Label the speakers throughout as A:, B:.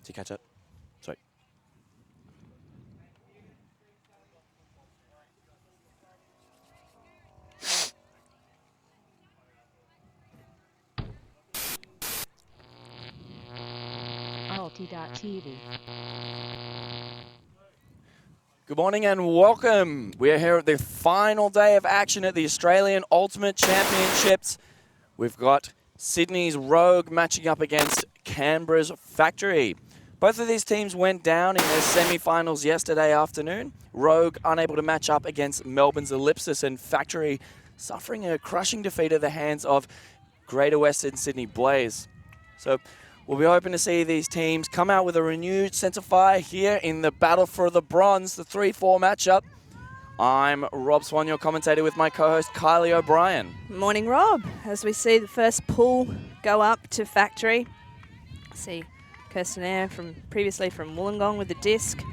A: you catch it? Sorry.
B: Alti.tv.
A: Good morning and welcome. We're here at the final day of action at the Australian Ultimate Championships. We've got Sydney's Rogue matching up against Canberra's Factory. Both of these teams went down in their semi-finals yesterday afternoon. Rogue unable to match up against Melbourne's Ellipsis, and Factory suffering a crushing defeat at the hands of Greater Western Sydney Blaze. So we'll be hoping to see these teams come out with a renewed sense of fire here in the battle for the bronze, the 3-4 matchup. I'm Rob Swan, your commentator, with my co-host Kylie O'Brien.
C: Morning, Rob. As we see the first pull go up to Factory. See Kirsten Eyre previously from Wollongong with the disc,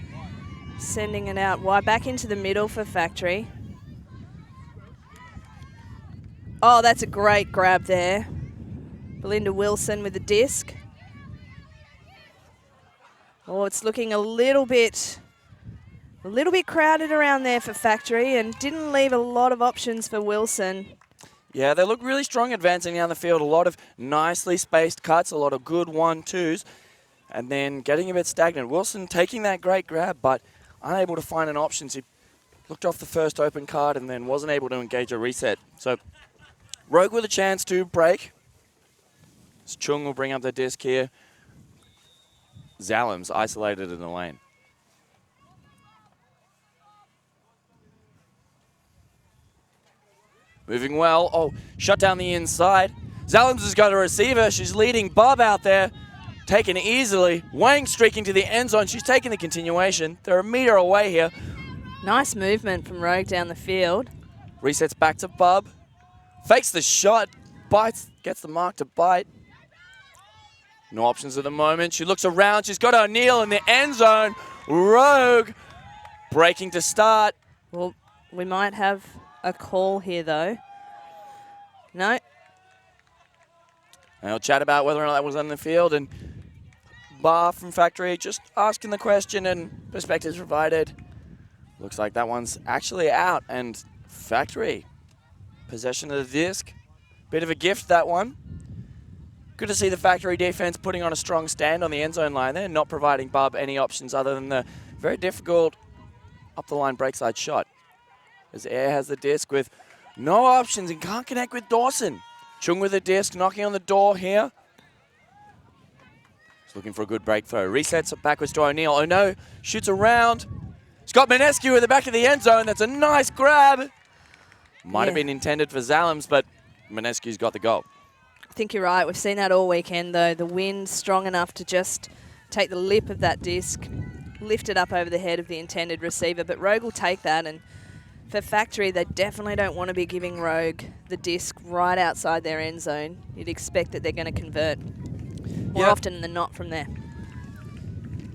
C: sending it out wide back into the middle for Factory. Oh, that's a great grab there. Belinda Wilson with the disc. Oh, it's looking a little bit crowded around there for Factory, and didn't leave a lot of options for Wilson.
A: Yeah, they look really strong advancing down the field. A lot of nicely spaced cuts, a lot of good 1-2s, and then getting a bit stagnant. Wilson taking that great grab, but unable to find an option. He looked off the first open card and then wasn't able to engage a reset. So Rogue with a chance to break. Chung will bring up the disc here. Zallim's isolated in the lane. Moving well. Oh, shut down the inside. Zallims has got a receiver. She's leading Bob out there. Taken easily. Wang streaking to the end zone. She's taking the continuation. They're a meter away here.
C: Nice movement from Rogue down the field.
A: Resets back to Bub. Fakes the shot. Bites. Gets the mark to bite. No options at the moment. She looks around. She's got O'Neill in the end zone. Rogue breaking to start.
C: Well, we might have a call here, though. No.
A: And they'll chat about whether or not that was on the field. And Bar from Factory just asking the question, and perspectives provided. Looks like that one's actually out. And Factory, possession of the disc. Bit of a gift, that one. Good to see the Factory defense putting on a strong stand on the end zone line there, not providing Bub any options other than the very difficult up-the-line breakside shot. As Eyre has the disc with no options and can't connect with Dawson. Chung with the disc, knocking on the door here. He's looking for a good breakthrough. Resets it backwards to O'Neill. Oh no, shoots around. Scott Minescu at the back of the end zone. That's a nice grab. Might have been intended for Zallims, but Minescu's got the goal.
C: I think you're right. We've seen that all weekend, though. The wind strong enough to just take the lip of that disc, lift it up over the head of the intended receiver. But Rogue will take that, and for Factory, they definitely don't want to be giving Rogue the disc right outside their end zone. You'd expect that they're going to convert more often than not from there.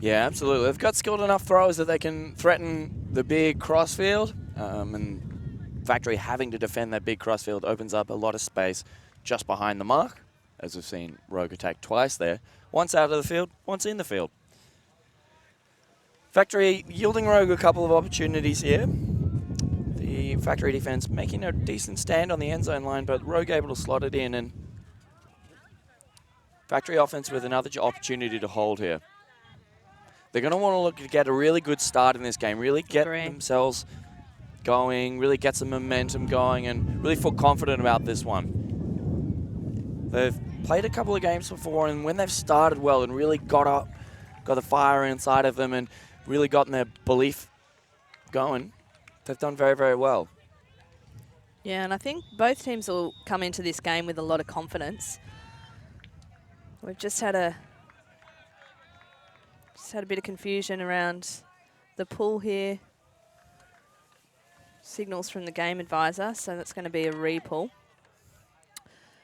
A: Yeah, absolutely. They've got skilled enough throwers that they can threaten the big crossfield, and Factory having to defend that big crossfield opens up a lot of space just behind the mark, as we've seen Rogue attack twice there. Once out of the field, once in the field. Factory yielding Rogue a couple of opportunities here. The Factory defense making a decent stand on the end zone line, but Rogue able to slot it in, and Factory offense with another opportunity to hold here. They're going to want to look to get a really good start in this game, really get themselves going, really get some momentum going, and really feel confident about this one. They've played a couple of games before, and when they've started well and really got the fire inside of them and really gotten their belief going, they've done very, very well.
C: Yeah, and I think both teams will come into this game with a lot of confidence. We've just had a bit of confusion around the pull here. Signals from the game advisor, so that's going to be a re-pull.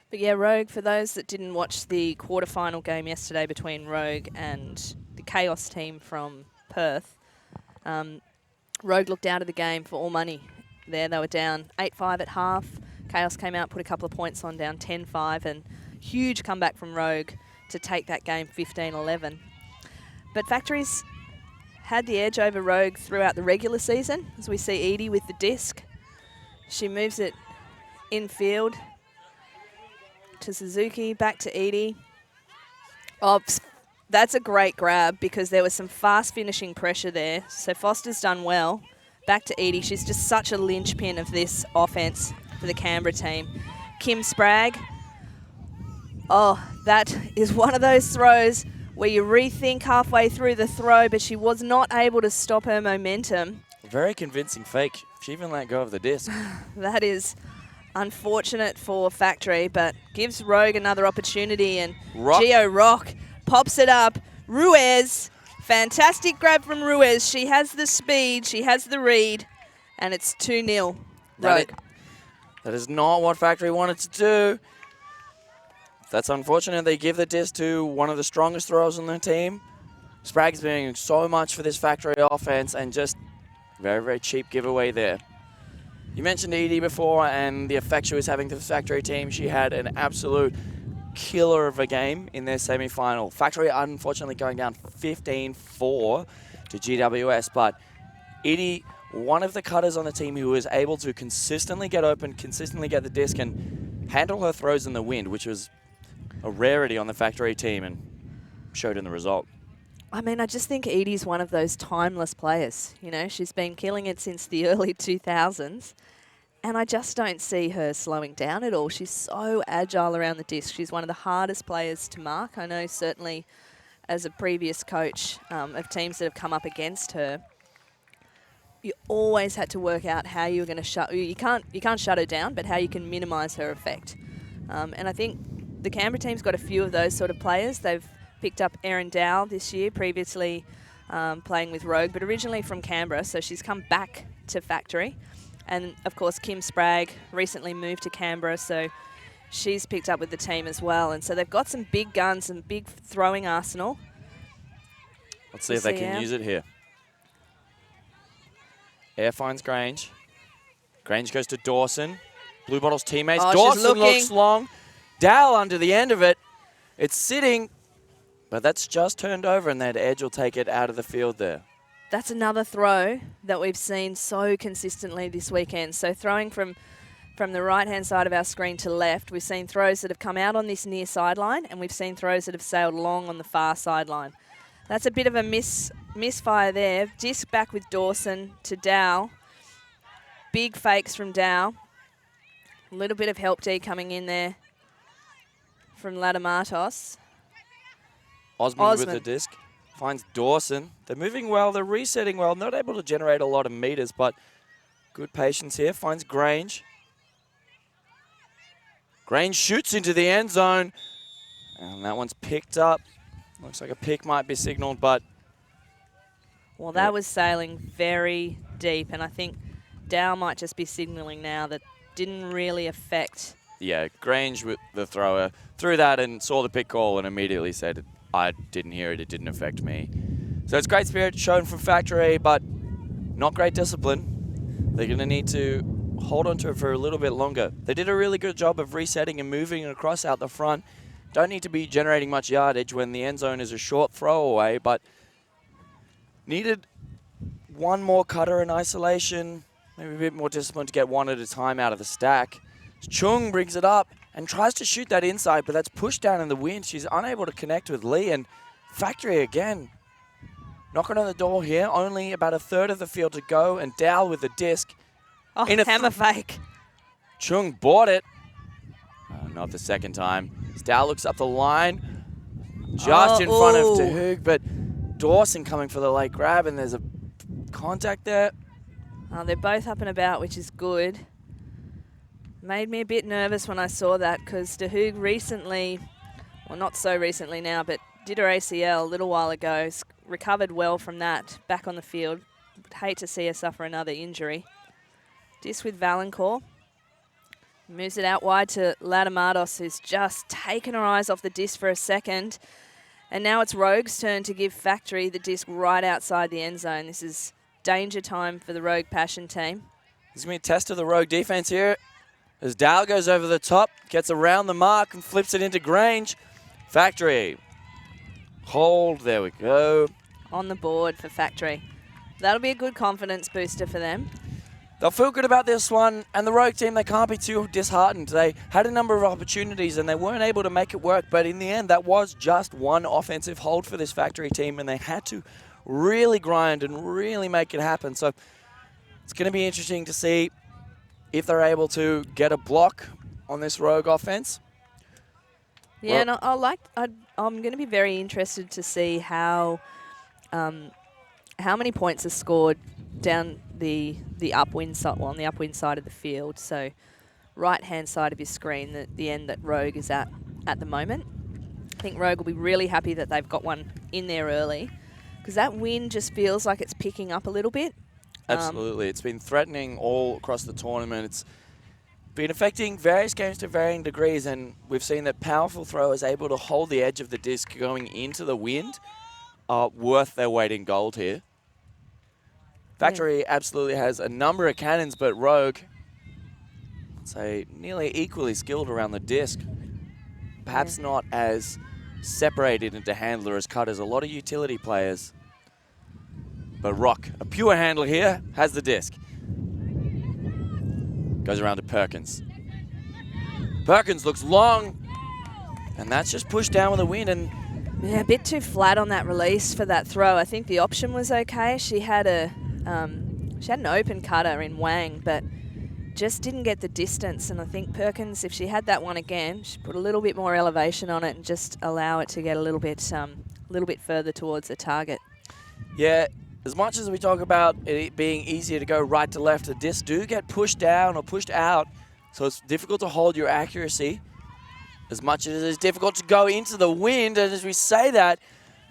C: But yeah, Rogue, for those that didn't watch the quarterfinal game yesterday between Rogue and the Chaos team from Perth, Rogue looked out of the game for all money there. They were down 8-5 at half. Chaos came out, put a couple of points on, down 10-5, and huge comeback from Rogue to take that game 15-11. But Factory's had the edge over Rogue throughout the regular season, as we see Edie with the disc. She moves it infield to Suzuki, back to Edie. Oh, that's a great grab because there was some fast finishing pressure there. So Foster's done well. Back to Edie. She's just such a linchpin of this offense for the Canberra team. Kim Spragg. Oh, that is one of those throws where you rethink halfway through the throw, but she was not able to stop her momentum.
A: Very convincing fake. She even let go of the disc.
C: That is unfortunate for Factory, but gives Rogue another opportunity. And Geo Rock pops it up. Ruiz, fantastic grab from Ruiz. She has the speed, she has the read, and it's 2-0 Rogue.
A: That is not what Factory wanted to do. That's unfortunate. They give the disc to one of the strongest throwers on the team. Sprague's doing so much for this Factory offense, and just very, very cheap giveaway there. You mentioned Edie before and the effect she was having to the Factory team. She had an absolute killer of a game in their semi-final. Factory unfortunately going down 15-4 to GWS, but Edie, one of the cutters on the team who was able to consistently get open, consistently get the disc and handle her throws in the wind, which was a rarity on the Factory team and showed in the result.
C: I mean, I just think Edie's one of those timeless players. You know, she's been killing it since the early 2000s. And I just don't see her slowing down at all. She's so agile around the disc. She's one of the hardest players to mark. I know certainly as a previous coach of teams that have come up against her, you always had to work out how you were going to shut... You can't shut her down, but how you can minimise her effect. And I think the Canberra team's got a few of those sort of players. They've picked up Erin Dow this year, previously playing with Rogue, but originally from Canberra, so she's come back to Factory. And, of course, Kim Spragg recently moved to Canberra, so she's picked up with the team as well. And so they've got some big guns and big throwing arsenal.
A: Let's see if they can use it here. Air finds Grange. Grange goes to Dawson. Blue Bottle's teammates.
C: Oh,
A: Dawson looks long. Dowell under the end of it. It's sitting, but that's just turned over, and that edge will take it out of the field there.
C: That's another throw that we've seen so consistently this weekend. So throwing from the right-hand side of our screen to left, we've seen throws that have come out on this near sideline, and we've seen throws that have sailed long on the far sideline. That's a bit of a misfire there. Disc back with Dawson to Dow. Big fakes from Dow. A little bit of help D coming in there from Ladamatos.
A: Osmond with the disc. Finds Dawson. They're moving well. They're resetting well. Not able to generate a lot of meters, but good patience here. Finds Grange. Grange shoots into the end zone. And that one's picked up. Looks like a pick might be signaled, but...
C: Well, that was sailing very deep, and I think Dow might just be signalling now that didn't really affect...
A: Yeah, Grange, with the thrower, threw that and saw the pick call and immediately said, I didn't hear it, it didn't affect me. So it's great spirit shown from Factory, but not great discipline. They're going to need to hold on to it for a little bit longer. They did a really good job of resetting and moving across out the front. Don't need to be generating much yardage when the end zone is a short throwaway, but needed one more cutter in isolation, maybe a bit more discipline to get one at a time out of the stack. Chung brings it up and tries to shoot that inside, but that's pushed down in the wind. She's unable to connect with Lee, and Factory again knocking on the door here. Only about a third of the field to go, and Dow with the disc.
C: Oh, hammer fake.
A: Chung bought it. Not the second time. Dow looks up the line, just in front of Tehoog, but Dawson coming for the late grab, and there's a contact there.
C: Oh, they're both up and about, which is good. Made me a bit nervous when I saw that because Tehoog recently, well, not so recently now, but did her ACL a little while ago, recovered well from that, back on the field. Would hate to see her suffer another injury. Disc with Valancourt. Moves it out wide to Ladamatos, who's just taken her eyes off the disc for a second. And now it's Rogue's turn to give Factory the disc right outside the end zone. This is danger time for the Rogue Passion team.
A: This is going to be a test of the Rogue defense here. As Dow goes over the top, gets around the mark and flips it into Grange. Factory. Hold, there we go.
C: on the board for Factory. That'll be a good confidence booster for them.
A: They'll feel good about this one, and the Rogue team, they can't be too disheartened. They had a number of opportunities and they weren't able to make it work, but in the end, that was just one offensive hold for this Factory team, and they had to really grind and really make it happen. So it's going to be interesting to see if they're able to get a block on this Rogue offense.
C: Yeah, and I'm going to be very interested to see how many points are scored down the upwind side, on the upwind side of the field. So right-hand side of your screen, the end that Rogue is at the moment. I think Rogue will be really happy that they've got one in there early, because that wind just feels like it's picking up a little bit.
A: Absolutely. It's been threatening all across the tournament. It's been affecting various games to varying degrees, and we've seen that powerful throwers able to hold the edge of the disc going into the wind are worth their weight in gold here. Factory absolutely has a number of cannons, but Rogue, I'd say, nearly equally skilled around the disc. Perhaps not as separated into handler as Cut as a lot of utility players. But Rock, a pure handler here, has the disc. Goes around to Perkins. Perkins looks long, and that's just pushed down with the wind. And
C: yeah, a bit too flat on that release for that throw. I think the option was okay. She had an open cutter in Wang, but just didn't get the distance. And I think Perkins, if she had that one again, she'd put a little bit more elevation on it and just allow it to get a little bit further towards the target.
A: Yeah, as much as we talk about it being easier to go right to left, the discs do get pushed down or pushed out, so it's difficult to hold your accuracy. As much as it is difficult to go into the wind, and as we say that,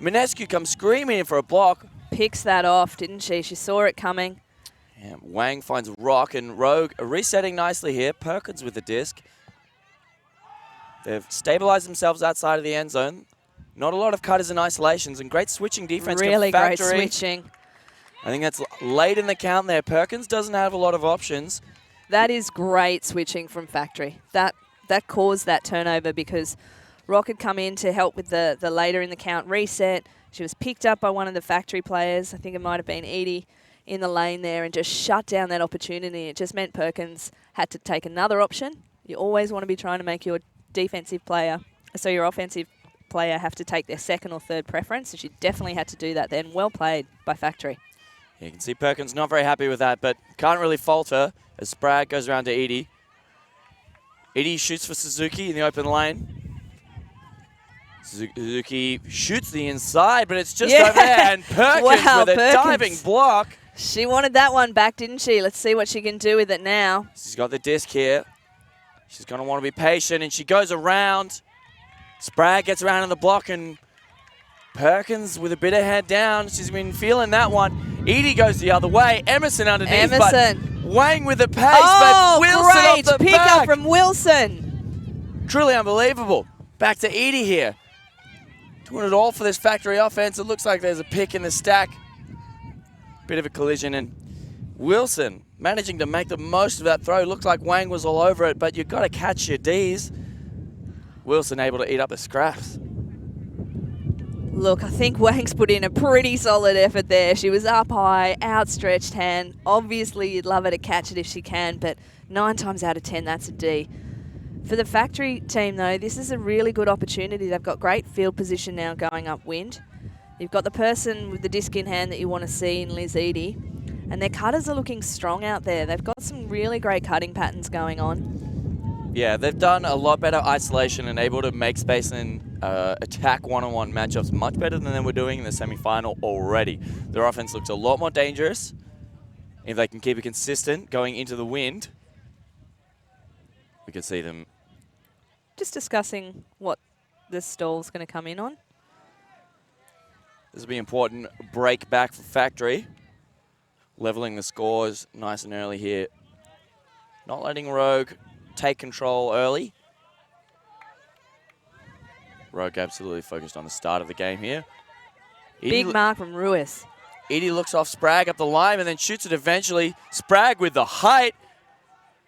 A: Minescu comes screaming in for a block.
C: Picks that off, didn't she? She saw it coming.
A: Yeah, Wang finds Rock, and Rogue are resetting nicely here. Perkins with the disc. They've stabilized themselves outside of the end zone. Not a lot of cutters and isolations, and great switching defense.
C: Really great switching.
A: I think that's late in the count there. Perkins doesn't have a lot of options.
C: That is great switching from Factory. That caused that turnover because Rock had come in to help with the later in the count reset. She was picked up by one of the Factory players. I think it might have been Edie in the lane there, and just shut down that opportunity. It just meant Perkins had to take another option. You always want to be trying to make your defensive player, so your offensive player, have to take their second or third preference. So she definitely had to do that then. Well played by Factory.
A: You can see Perkins not very happy with that, but can't really fault her as Sprague goes around to Edie. Edie shoots for Suzuki in the open lane. Suzuki shoots the inside, but it's just over there, and Perkins with a diving block.
C: She wanted that one back, didn't she? Let's see what she can do with it now.
A: She's got the disc here. She's going to want to be patient, and she goes around. Sprague gets around in the block, and Perkins with a bit of head down. She's been feeling that one. Edie goes the other way. Emerson underneath, but Wang with the pace, but Wilson
C: great
A: off the
C: pick
A: back.
C: Up from Wilson.
A: Truly unbelievable. Back to Edie here. Doing it all for this Factory offense. It looks like there's a pick in the stack. Bit of a collision, and Wilson managing to make the most of that throw. Looks like Wang was all over it, but you've got to catch your Ds. Wilson able to eat up the scraps.
C: Look, I think Wang's put in a pretty solid effort there. She was up high, outstretched hand. Obviously, you'd love her to catch it if she can, but 9 times out of 10, that's a D. For the Factory team, though, this is a really good opportunity. They've got great field position now going upwind. You've got the person with the disc in hand that you want to see in Liz Edie, and their cutters are looking strong out there. They've got some really great cutting patterns going on.
A: Yeah, they've done a lot better isolation and able to make space and attack one-on-one matchups much better than they were doing in the semi-final already. Their offense looks a lot more dangerous if they can keep it consistent going into the wind. We can see them.
C: Just discussing what this stall's going to come in on.
A: This will be important. Break back for Factory. Leveling the scores nice and early here. Not letting Rogue take control early. Rogue absolutely focused on the start of the game here.
C: Big mark from Ruiz.
A: Edie looks off Sprague up the line and then shoots it eventually. Sprague with the height.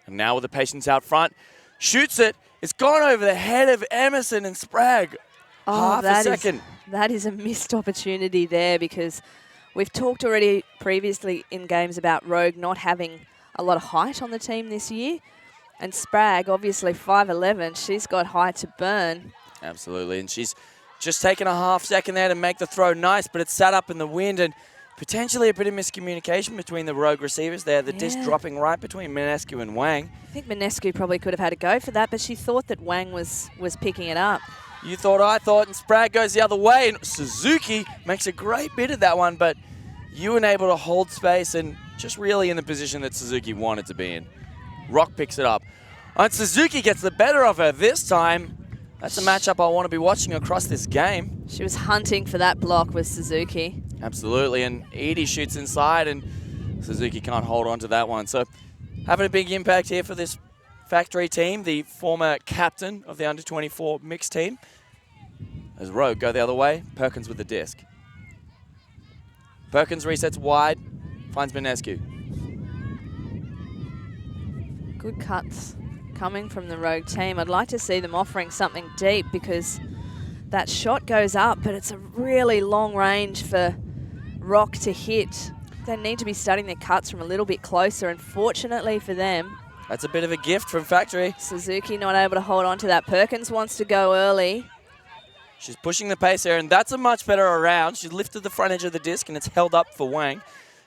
A: And now with the patience out front. Shoots it. It's gone over the head of Emerson, and Sprague Half a second.
C: That is a missed opportunity there, because we've talked already previously in games about Rogue not having a lot of height on the team this year. And Spragg, obviously 5'11", she's got height to burn.
A: Absolutely, and she's just taken a half second there to make the throw nice, but it's sat up in the wind and potentially a bit of miscommunication between the Rogue receivers there. The disc dropping right between Minescu and Wang.
C: I think Minescu probably could have had a go for that, but she thought that Wang was picking it up.
A: You thought, I thought, and Spragg goes the other way, and Suzuki makes a great bit of that one, but Ewan able to hold space and just really in the position that Suzuki wanted to be in. Rock picks it up. And Suzuki gets the better of her this time. That's a matchup I want to be watching across this game.
C: She was hunting for that block with Suzuki.
A: Absolutely, and Edie shoots inside, and Suzuki can't hold on to that one. So having a big impact here for this Factory team, the former captain of the under-24 mixed team. As Rogue go the other way, Perkins with the disc. Perkins resets wide, finds Minescu.
C: Good cuts coming from the Rogue team. I'd like to see them offering something deep, because that shot goes up, but it's a really long range for Rock to hit. They need to be studying their cuts from a little bit closer, and fortunately for them,
A: that's a bit of a gift from Factory.
C: Suzuki not able to hold on to that. Perkins wants to go early.
A: She's pushing the pace there, and that's a much better around. She lifted the front edge of the disc, and it's held up for Wang.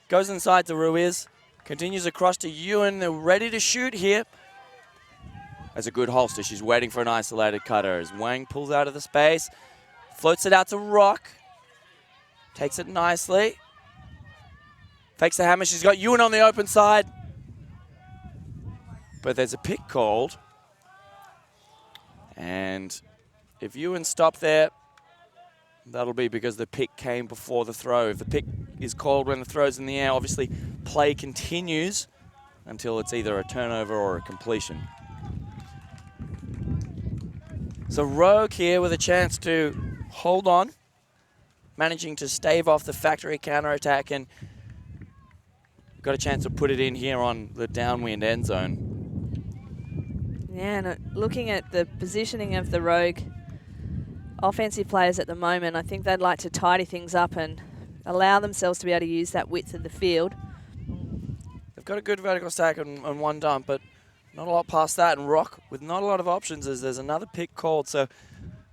A: Goes inside to Ruiz. Continues across to Ewan. They're ready to shoot here. That's a good holster. She's waiting for an isolated cutter as Wang pulls out of the space. Floats it out to Rock. Takes it nicely. Fakes the hammer. She's got Ewan on the open side. But there's a pick called. And if Ewan stopped there, that'll be because the pick came before the throw. If the pick is called when the throw's in the air, obviously play continues until it's either a turnover or a completion. So Rogue here with a chance to hold on, managing to stave off the Factory counterattack, and got a chance to put it in here on the downwind end zone.
C: Yeah, and looking at the positioning of the Rogue offensive players at the moment, I think they'd like to tidy things up and allow themselves to be able to use that width of the field.
A: They've got a good vertical stack on one dump, but not a lot past that, and Rock with not a lot of options as there's another pick called. So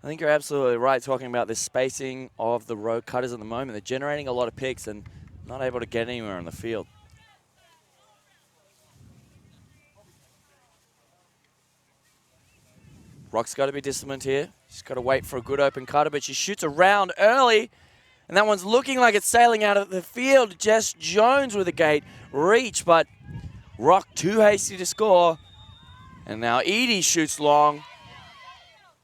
A: I think you're absolutely right talking about this spacing of the Rogue cutters at the moment. They're generating a lot of picks and not able to get anywhere on the field. Rock's got to be disciplined here. She's got to wait for a good open cutter, but she shoots around early, and that one's looking like it's sailing out of the field. Jess Jones with a gate reach, but Rock too hasty to score. And now Edie shoots long.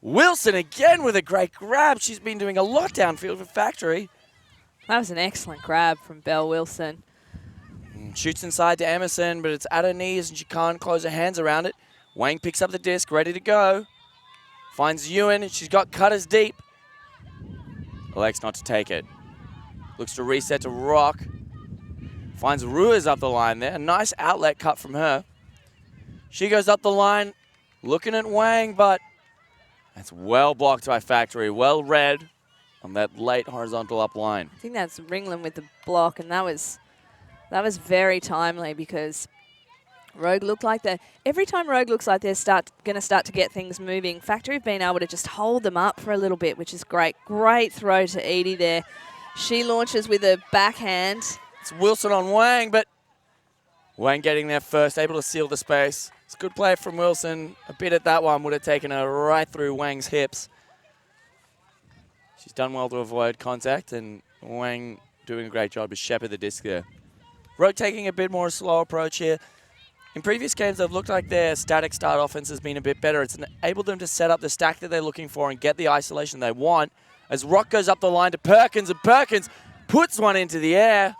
A: Wilson again with a great grab. She's been doing a lot downfield for Factory.
C: That was an excellent grab from Belle Wilson.
A: Shoots inside to Emerson, but it's at her knees and she can't close her hands around it. Wang picks up the disc, ready to go. Finds Ewan, and she's got cutters deep. Elects not to take it. Looks to reset to Rock. Finds Ruiz up the line there. A nice outlet cut from her. She goes up the line, looking at Wang, but that's well blocked by Factory. Well read on that late horizontal up line.
C: I think that's Ringland with the block, and that was very timely, because Rogue looked like every time Rogue looks like they're going to start to get things moving, Factory have been able to just hold them up for a little bit, which is great. Great throw to Edie there. She launches with a backhand.
A: It's Wilson on Wang, but Wang getting there first, able to seal the space. It's a good play from Wilson. A bit at that one would have taken her right through Wang's hips. She's done well to avoid contact, and Wang doing a great job to shepherd the disc there. Rogue taking a bit more slow approach here. In previous games, they've looked like their static start offense has been a bit better. It's enabled them to set up the stack that they're looking for and get the isolation they want. As Rock goes up the line to Perkins, and Perkins puts one into the air.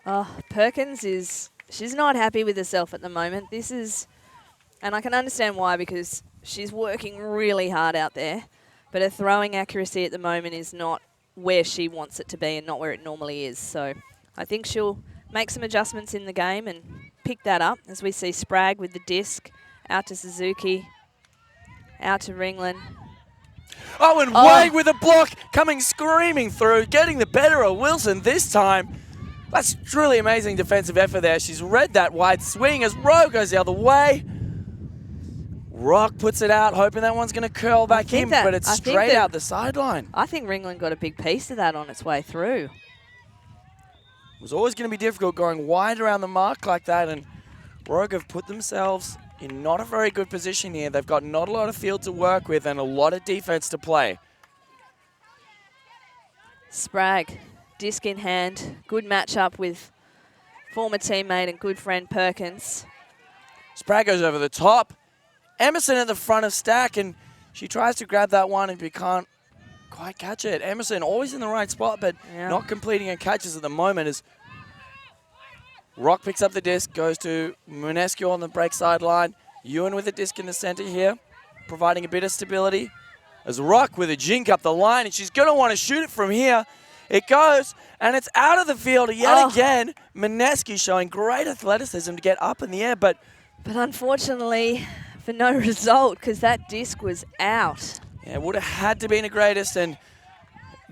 C: Oh, Perkins she's not happy with herself at the moment. And I can understand why, because she's working really hard out there, but her throwing accuracy at the moment is not where she wants it to be and not where it normally is. So I think she'll make some adjustments in the game and pick that up, as we see Spragg with the disc, out to Suzuki, out to Ringland.
A: Oh, and Wang with a block, coming screaming through, getting the better of Wilson this time. That's truly amazing defensive effort there. She's read that wide swing as Rowe goes the other way. Rock puts it out, hoping that one's going to curl back in, but it's straight out the sideline.
C: I think Ringland got a big piece of that on its way through.
A: It was always going to be difficult going wide around the mark like that, and Rogue have put themselves in not a very good position here. They've got not a lot of field to work with and a lot of defense to play.
C: Spragg, disc in hand, good matchup with former teammate and good friend Perkins.
A: Spragg goes over the top. Emerson at the front of stack, and she tries to grab that one and we can't quite catch it. Emerson always in the right spot, but not completing her catches at the moment as Rock picks up the disc, goes to Munescu on the break sideline. Ewan with the disc in the center here, providing a bit of stability. As Rock with a jink up the line, and she's going to want to shoot it from here. It goes, and it's out of the field yet again. Munescu showing great athleticism to get up in the air, but
C: unfortunately, for no result, because that disc was out.
A: Yeah, it would have had to be the greatest, and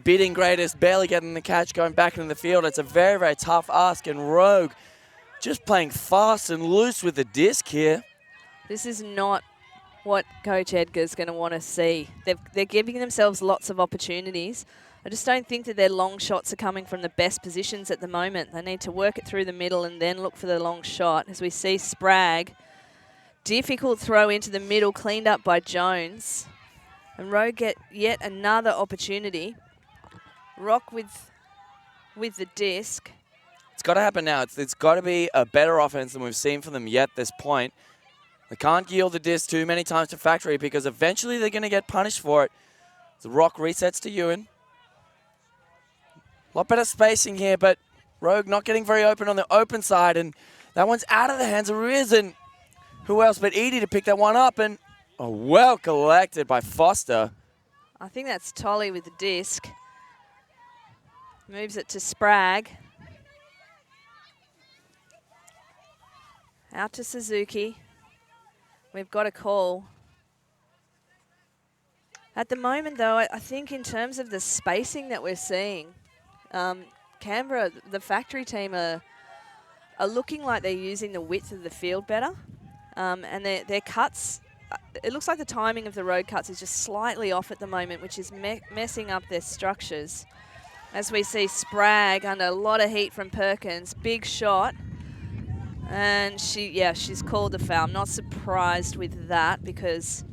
A: beating greatest, barely getting the catch, going back into the field. It's a very, very tough ask, and Rogue just playing fast and loose with the disc here.
C: This is not what Coach Edgar's going to want to see. They're giving themselves lots of opportunities. I just don't think that their long shots are coming from the best positions at the moment. They need to work it through the middle and then look for the long shot. As we see Spragg, difficult throw into the middle, cleaned up by Jones. And Rogue get yet another opportunity. Rock with the disc.
A: It's got to happen now. It's got to be a better offense than we've seen from them yet this point. They can't yield the disc too many times to Factory because eventually they're going to get punished for it. The Rock resets to Ewan. A lot better spacing here, but Rogue not getting very open on the open side, and that one's out of the hands of Riz, and who else but Edie to pick that one up, and well collected by Foster.
C: I think that's Tolly with the disc. Moves it to Spragg. Out to Suzuki. We've got a call. At the moment, though, I think in terms of the spacing that we're seeing, Canberra, the Factory team, are looking like they're using the width of the field better. And their cuts, it looks like the timing of the road cuts is just slightly off at the moment, which is messing up their structures. As we see Spragg under a lot of heat from Perkins, big shot. And she's called a foul. I'm not surprised with that because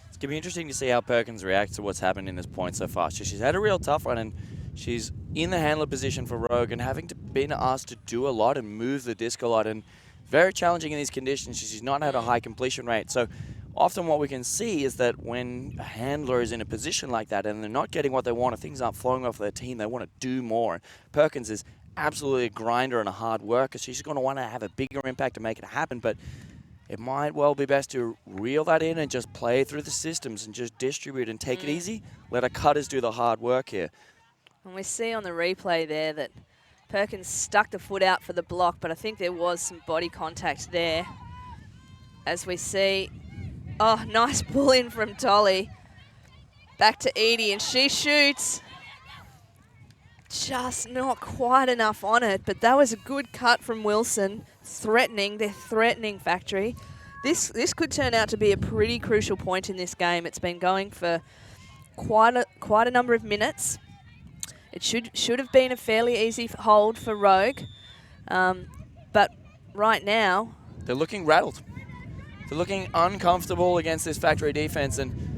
A: it's going to be interesting to see how Perkins reacts to what's happened in this point so far. She's had a real tough run, and she's in the handler position for Rogue and having to been asked to do a lot and move the disc a lot, and very challenging in these conditions. She's not had a high completion rate. So often what we can see is that when a handler is in a position like that and they're not getting what they want, or things aren't flowing off their team, they want to do more. Perkins is absolutely a grinder and a hard worker. She's going to want to have a bigger impact to make it happen, but it might well be best to reel that in and just play through the systems and just distribute and take it easy. Let our cutters do the hard work here.
C: And we see on the replay there that Perkins stuck the foot out for the block, but I think there was some body contact there. As we see, nice pull in from Tolly. Back to Edie, and she shoots. Just not quite enough on it, but that was a good cut from Wilson. Threatening, they're threatening Factory. This could turn out to be a pretty crucial point in this game. It's been going for quite a number of minutes. It should have been a fairly easy hold for Rogue, but right now
A: they're looking rattled. They're looking uncomfortable against this Factory defense, and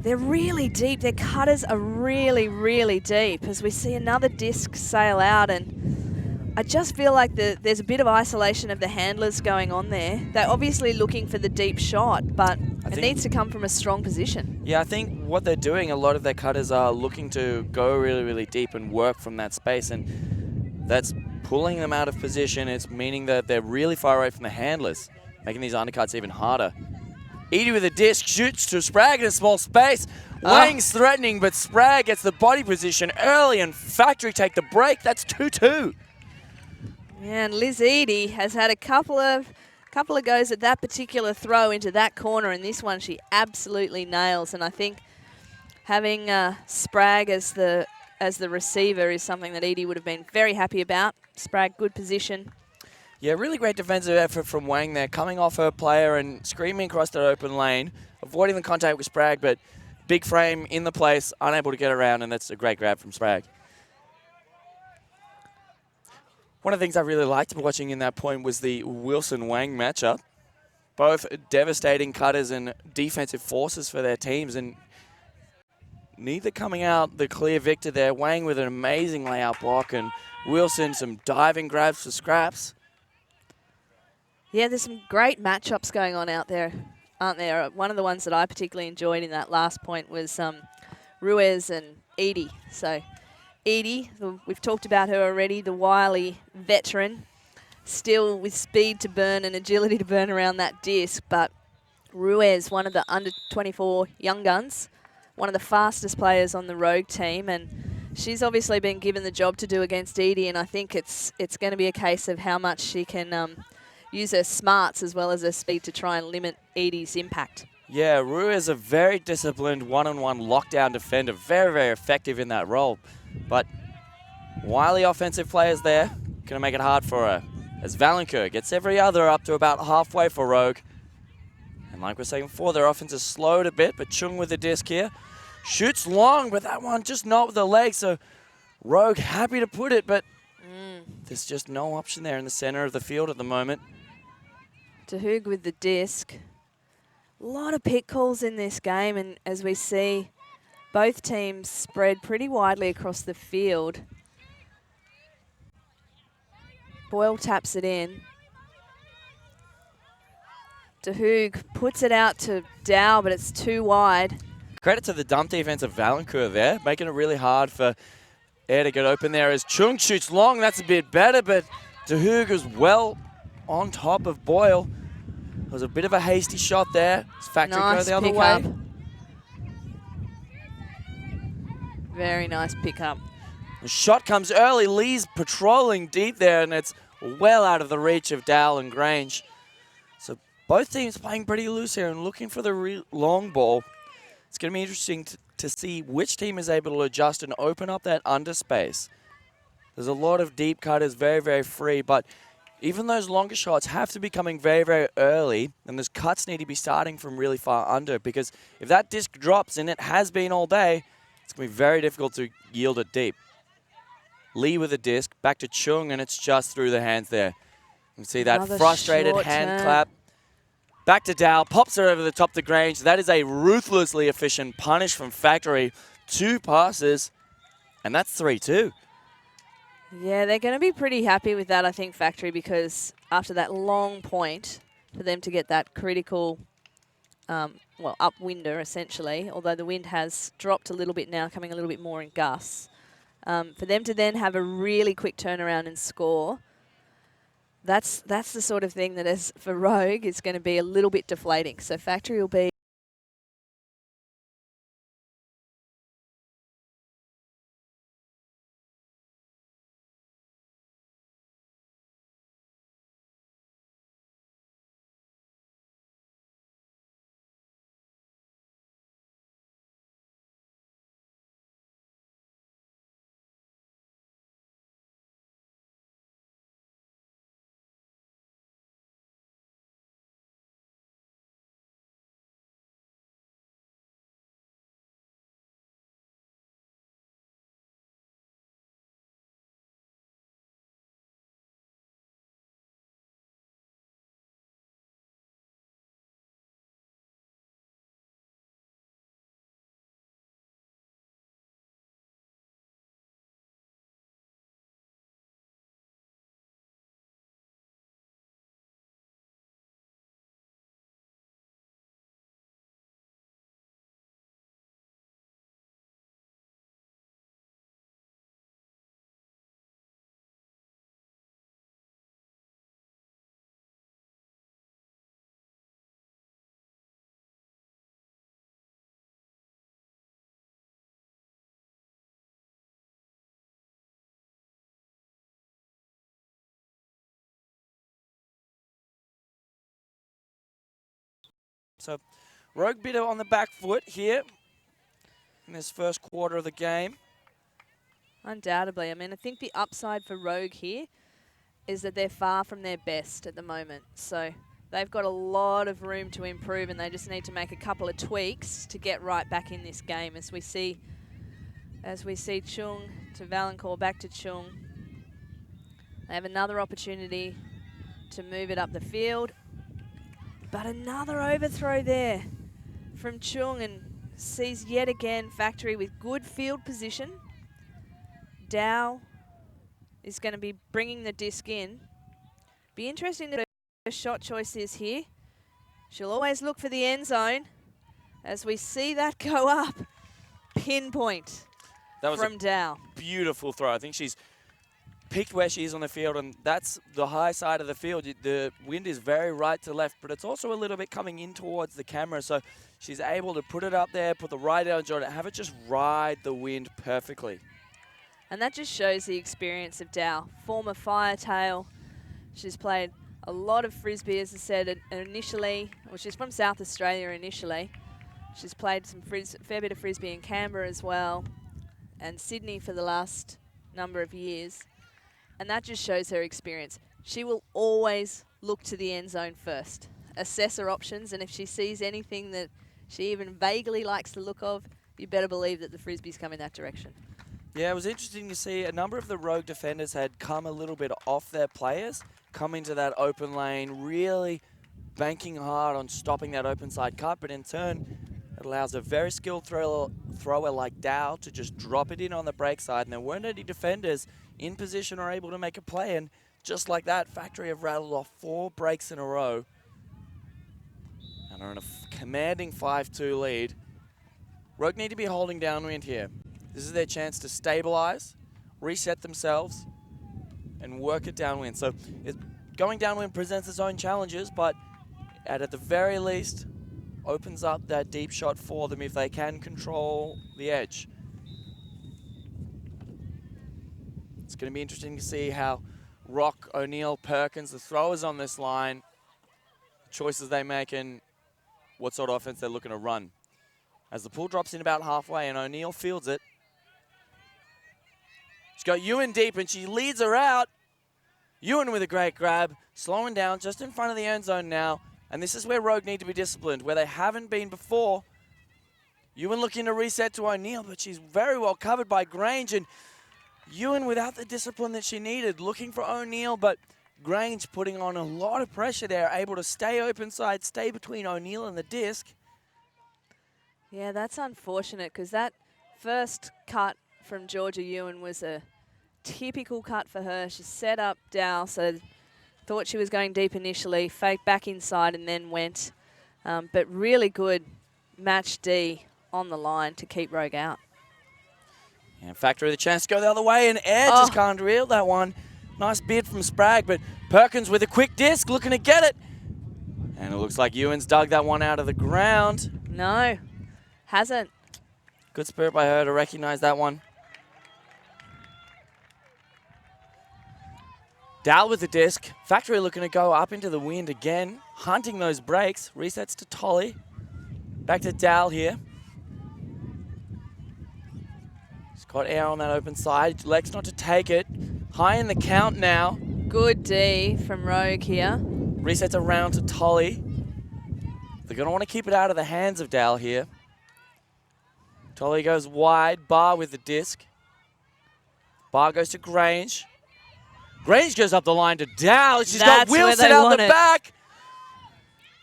C: they're really deep. Their cutters are really, really deep. As we see another disc sail out, and I just feel like there's a bit of isolation of the handlers going on there. They're obviously looking for the deep shot, but it needs to come from a strong position.
A: Yeah, I think what they're doing, a lot of their cutters are looking to go really, really deep and work from that space, and that's pulling them out of position. It's meaning that they're really far away from the handlers, making these undercuts even harder. Edie with a disc, shoots to Spragg in a small space. Wang's threatening, but Spragg gets the body position early, and Factory take the break. That's 2-2.
C: Yeah, and Liz Edie has had a couple of goes at that particular throw into that corner, and this one she absolutely nails. And I think Having Spragg as the receiver is something that Edie would have been very happy about. Spragg, good position.
A: Yeah, really great defensive effort from Wang there, coming off her player and screaming across that open lane, avoiding the contact with Spragg, but big frame in the place, unable to get around, and that's a great grab from Spragg. One of the things I really liked watching in that point was the Wilson-Wang matchup. Both devastating cutters and defensive forces for their teams, and neither coming out the clear victor there. Wang with an amazing layout block, and Wilson some diving grabs for scraps.
C: Yeah, there's some great matchups going on out there, aren't there? One of the ones that I particularly enjoyed in that last point was Ruiz and Edie. So Edie, we've talked about her already, the wily veteran, still with speed to burn and agility to burn around that disc. But Ruiz, one of the under-24 young guns, one of the fastest players on the Rogue team, and she's obviously been given the job to do against Edie, and I think it's going to be a case of how much she can use her smarts as well as her speed to try and limit Edie's impact. Yeah,
A: Rue is a very disciplined one-on-one lockdown defender, very, very effective in that role. But wily offensive players there, going to make it hard for her. As Valancourt gets every other up to about halfway for Rogue. And like we were saying before, their offense is slowed a bit, but Chung with the disc here. Shoots long, but that one just not with the leg, so Rogue happy to put it, but there's just no option there in the center of the field at the moment.
C: Tahoog with the disc. A lot of pick calls in this game, and as we see, both teams spread pretty widely across the field. Boyle taps it in. Tahoog puts it out to Dow, but it's too wide.
A: Credit to the dump defense of Valancourt there, making it really hard for Air to get open there as Chung shoots long. That's a bit better, but Tahoog is well on top of Boyle. It was a bit of a hasty shot there. It's Factory go the other way.
C: Very nice pickup.
A: The shot comes early. Lee's patrolling deep there, and it's well out of the reach of Dowell and Grange. So both teams playing pretty loose here and looking for the long ball. It's going to be interesting to see which team is able to adjust and open up that underspace. There's a lot of deep cutters, very, very free, but even those longer shots have to be coming very, very early, and those cuts need to be starting from really far under, because if that disc drops, and it has been all day, it's going to be very difficult to yield it deep. Lee with a disc, back to Chung, and it's just through the hands there. You can see that
C: Another
A: frustrated hand clap. Back to Dow, pops it over the top to Grange. That is a ruthlessly efficient punish from Factory. 2 passes, and that's 3-2.
C: Yeah, they're going to be pretty happy with that, I think, Factory, because after that long point, for them to get that critical, upwinder, essentially, although the wind has dropped a little bit now, coming a little bit more in gusts, for them to then have a really quick turnaround and score, that's the sort of thing that is, for Rogue, is going to be a little bit deflating. So Factory will be
A: So Rogue bit on the back foot here. in this first quarter of the game.
C: Undoubtedly. I mean, I think the upside for Rogue here is that they're far from their best at the moment. So they've got a lot of room to improve, and they just need to make a couple of tweaks to get right back in this game. As we see Chung to Valancourt, back to Chung. They have another opportunity to move it up the field. But another overthrow there from Chung, and sees yet again Factory with good field position. Dow is going to be bringing the disc in. Be interesting to see what her shot choice is here. She'll always look for the end zone. As we see that go up, pinpoint from Dow.
A: Beautiful throw. I think she's picked where she is on the field, and that's the high side of the field. The wind is very right to left, but it's also a little bit coming in towards the camera, so she's able to put it up there, put the right edge on it, have it just ride the wind perfectly.
C: And that just shows the experience of Dow. Former Firetail. She's played a lot of Frisbee, as I said, initially. Well, she's from South Australia initially. She's played some fair bit of Frisbee in Canberra as well, and Sydney for the last number of years. And that just shows her experience. She will always look to the end zone first, assess her options, and if she sees anything that she even vaguely likes the look of, you better believe that the Frisbees come in that direction.
A: Yeah, it was interesting to see a number of the Rogue defenders had come a little bit off their players, come into that open lane, really banking hard on stopping that open side cut, but in turn, it allows a very skilled thrower like Dow to just drop it in on the break side, and there weren't any defenders in position or able to make a play, and just like that, Factory have rattled off 4 breaks in a row and are in a commanding 5-2 lead. Rogue need to be holding downwind here. This is their chance to stabilize, reset themselves, and work it downwind. So going downwind presents its own challenges, but at the very least, opens up that deep shot for them if they can control the edge. It's going to be interesting to see how Rock, O'Neill, Perkins, the throwers on this line, choices they make and what sort of offense they're looking to run. As the pull drops in about halfway and O'Neill fields it. She's got Ewan deep and she leads her out. Ewan with a great grab, slowing down just in front of the end zone now. And this is where Rogue need to be disciplined, where they haven't been before. Ewan looking to reset to O'Neill, but she's very well covered by Grange. And Ewan without the discipline that she needed, looking for O'Neill, but Grange putting on a lot of pressure there, able to stay open side, stay between O'Neill and the disc.
C: Yeah, that's unfortunate because that first cut from Georgia Ewan was a typical cut for her. She set up Dow, so thought she was going deep initially, faked back inside and then went. But really good match D on the line to keep Rogue out.
A: And Factory the chance to go the other way, and Air just can't reel that one. Nice bid from Spragg, but Perkins with a quick disc looking to get it. And it looks like Ewan's dug that one out of the ground.
C: No, hasn't.
A: Good spirit by her to recognize that one. Dal with the disc. Factory looking to go up into the wind again, hunting those breaks. Resets to Tolly. Back to Dal here. He's got Air on that open side. Lex not to take it. High in the count now.
C: Good D from Rogue here.
A: Resets around to Tolly. They're going to want to keep it out of the hands of Dal here. Tolly goes wide. Bar with the disc. Bar goes to Grange. Grange goes up the line to Dow. She's got Wilson out the back.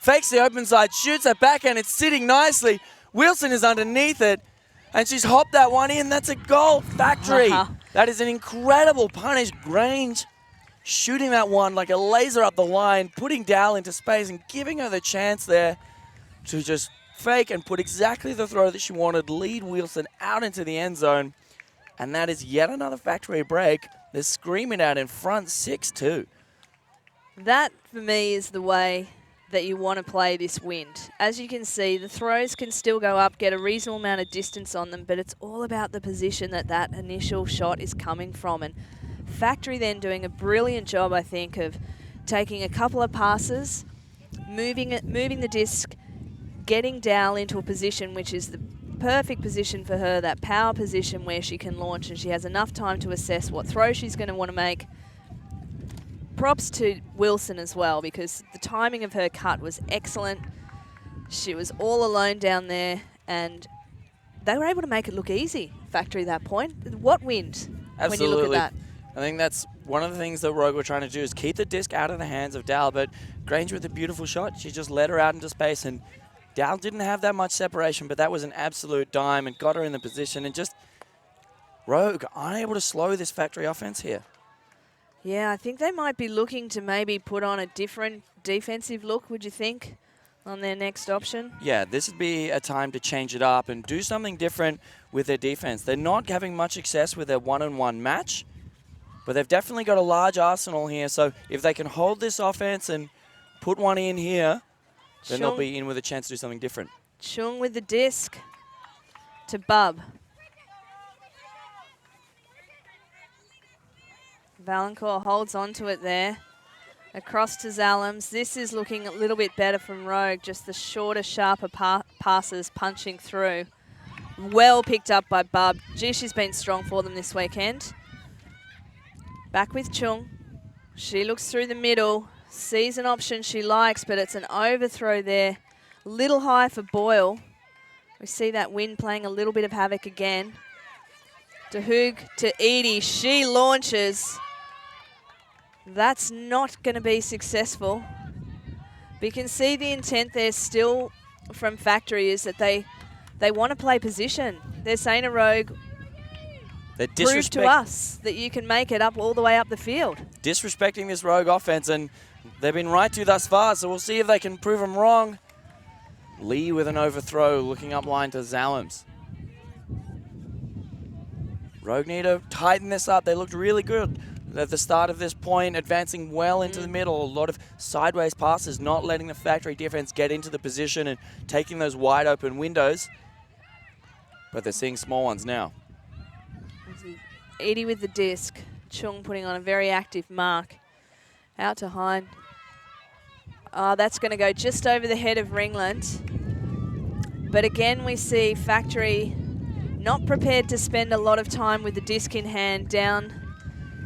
A: Fakes the open side, shoots that backhand. It's sitting nicely. Wilson is underneath it. And she's hopped that one in. That's a goal. Factory. That is an incredible punish. Grange shooting that one like a laser up the line, putting Dow into space and giving her the chance there to just fake and put exactly the throw that she wanted. Lead Wilson out into the end zone. And that is yet another Factory break. They're screaming out in front, 6-2.
C: That, for me, is the way that you want to play this wind. As you can see, the throws can still go up, get a reasonable amount of distance on them, but it's all about the position that that initial shot is coming from. And Factory then doing a brilliant job, I think, of taking a couple of passes, moving the disc, getting Dow into a position which is the perfect position for her, that power position where she can launch and she has enough time to assess what throw she's going to want to make. Props to Wilson as well, because the timing of her cut was excellent. She was all alone down there and they were able to make it look easy, Factory, that point. What wind
A: Absolutely.
C: when you look at that?
A: I think that's one of the things that Rogue were trying to do is keep the disc out of the hands of Dal, but Granger with a beautiful shot. She just led her out into space, and Dal didn't have that much separation, but that was an absolute dime and got her in the position, and just Rogue unable to slow this Factory offense here.
C: Yeah, I think they might be looking to maybe put on a different defensive look, would you think, on their next option?
A: Yeah, this would be a time to change it up and do something different with their defense. They're not having much success with their one-on-one match, but they've definitely got a large arsenal here. So if they can hold this offense and put one in here, then they'll be in with a chance to do something different.
C: Chung with the disc to Bub. Valancourt holds on to it there. Across to Zalams. This is looking a little bit better from Rogue, just the shorter, sharper passes punching through. Well picked up by Bub. Gee, she's been strong for them this weekend. Back with Chung. She looks through the middle, sees an option she likes, but it's an overthrow there. Little high for Boyle. We see that wind playing a little bit of havoc again. De Hoog to Edie. She launches. That's not going to be successful. But you can see the intent there still from Factory is that they want to play position. They're saying to Rogue, prove to us that you can make it up all the way up the field.
A: Disrespecting this Rogue offense, and they've been right to thus far, so we'll see if they can prove them wrong. Lee with an overthrow, looking up line to Zalams. Rogue need to tighten this up. They looked really good at the start of this point, advancing well into the middle. A lot of sideways passes, not letting the Factory defense get into the position and taking those wide open windows. But they're seeing small ones now.
C: Edie with the disc. Chung putting on a very active mark. Out to Hine. That's going to go just over the head of Ringland. But again, we see Factory not prepared to spend a lot of time with the disc in hand down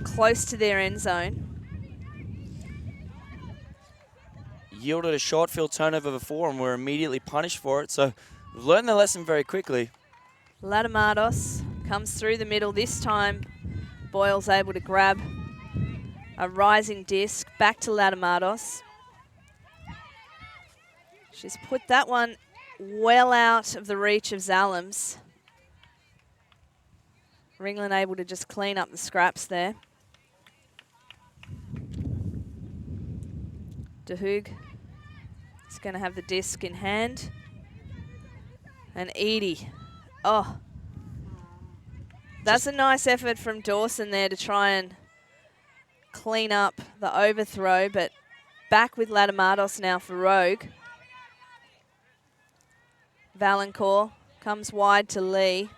C: close to their end zone.
A: Yielded a short field turnover before and were immediately punished for it, so we've learned the lesson very quickly.
C: Latamados comes through the middle. This time, Boyle's able to grab a rising disc. Back to Latamados. She's put that one well out of the reach of Zalams. Ringland able to just clean up the scraps there. De Hoog is going to have the disc in hand. And Edie. Oh, that's a nice effort from Dawson there to try and clean up the overthrow, but back with Latamados now for Rogue. Valancourt comes wide to Lee.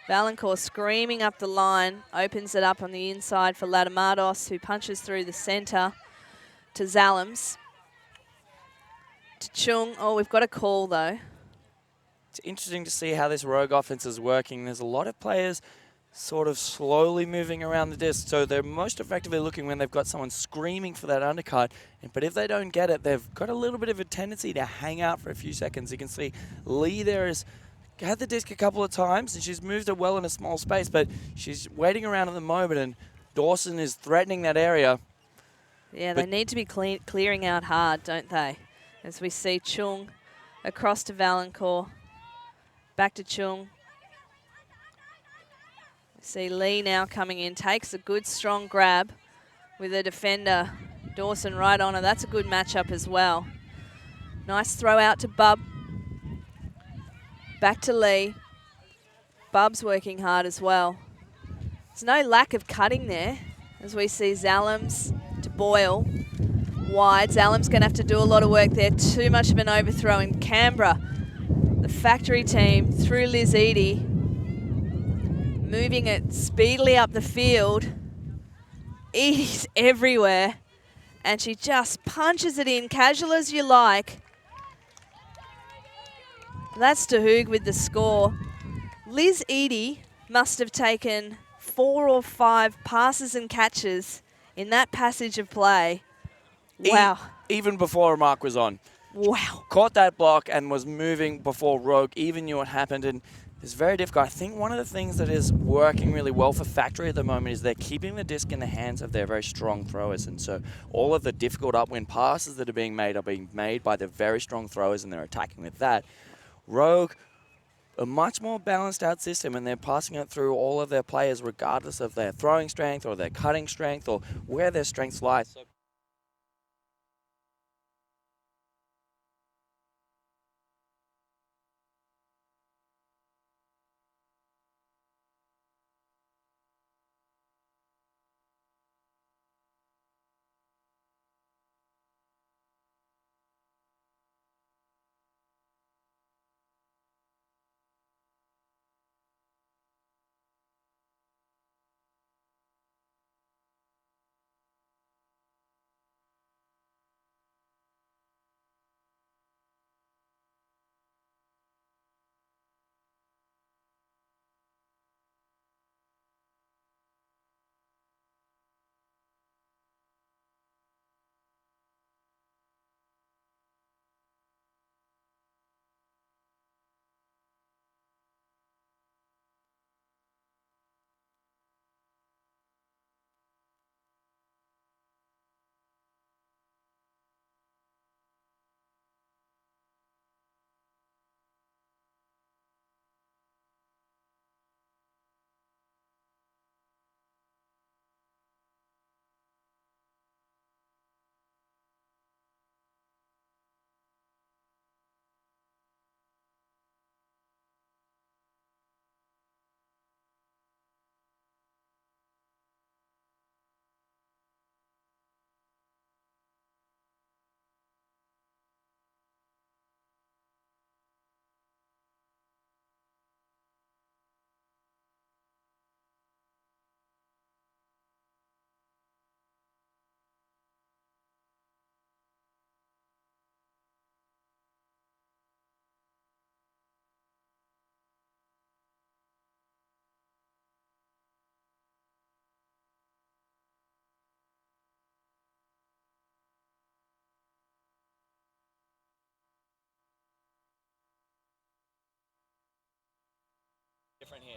C: Valancourt screaming up the line, opens it up on the inside for Latamados, who punches through the centre to Zalams. To Chung. Oh, we've got a call though.
A: It's interesting to see how this Rogue offense is working. There's a lot of players sort of slowly moving around the disc, so they're most effectively looking when they've got someone screaming for that undercut. But if they don't get it, they've got a little bit of a tendency to hang out for a few seconds. You can see Lee there has had the disc a couple of times, and she's moved it well in a small space, but she's waiting around at the moment, and Dawson is threatening that area.
C: Yeah, they need to be clearing out hard, don't they? As we see Chung across to Valancourt. Back to Chung. See Lee now coming in, takes a good strong grab with a defender, Dawson right on her. That's a good matchup as well. Nice throw out to Bub. Back to Lee. Bub's working hard as well. There's no lack of cutting there as we see Zalams to Boyle. Wide. Zalams going to have to do a lot of work there. Too much of an overthrow in Canberra. The Factory team through Liz Edie, moving it speedily up the field. Edie's everywhere, and she just punches it in, casual as you like. That's DeHoog with the score. Liz Eady must have taken 4 or 5 passes and catches in that passage of play. Wow.
A: Even before a mark was on.
C: Wow.
A: Caught that block and was moving before Rogue even knew what happened. And it's very difficult. I think one of the things that is working really well for Factory at the moment is they're keeping the disc in the hands of their very strong throwers. And so all of the difficult upwind passes that are being made by the very strong throwers, and they're attacking with that. Rogue, a much more balanced out system, and they're passing it through all of their players regardless of their throwing strength or their cutting strength or where their strengths lie. So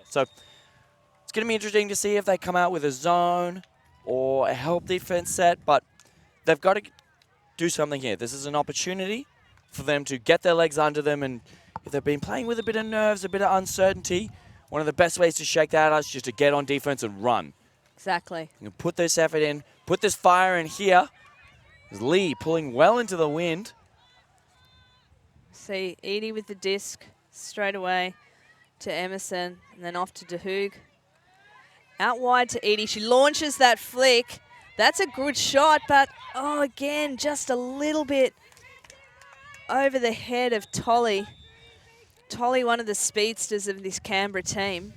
A: So it's going to be interesting to see if they come out with a zone or a help defense set, but they've got to do something here. This is an opportunity for them to get their legs under them, and if they've been playing with a bit of nerves, a bit of uncertainty, one of the best ways to shake that out is just to get on defense and run.
C: Exactly.
A: You can put this effort in, put this fire in here. There's Lee pulling well into the wind.
C: See Edie with the disc straight away to Emerson, and then off to DeHoog. Out wide to Edie. She launches that flick. That's a good shot, but, oh, again, just a little bit over the head of Tolly. Tolly, one of the speedsters of this Canberra team.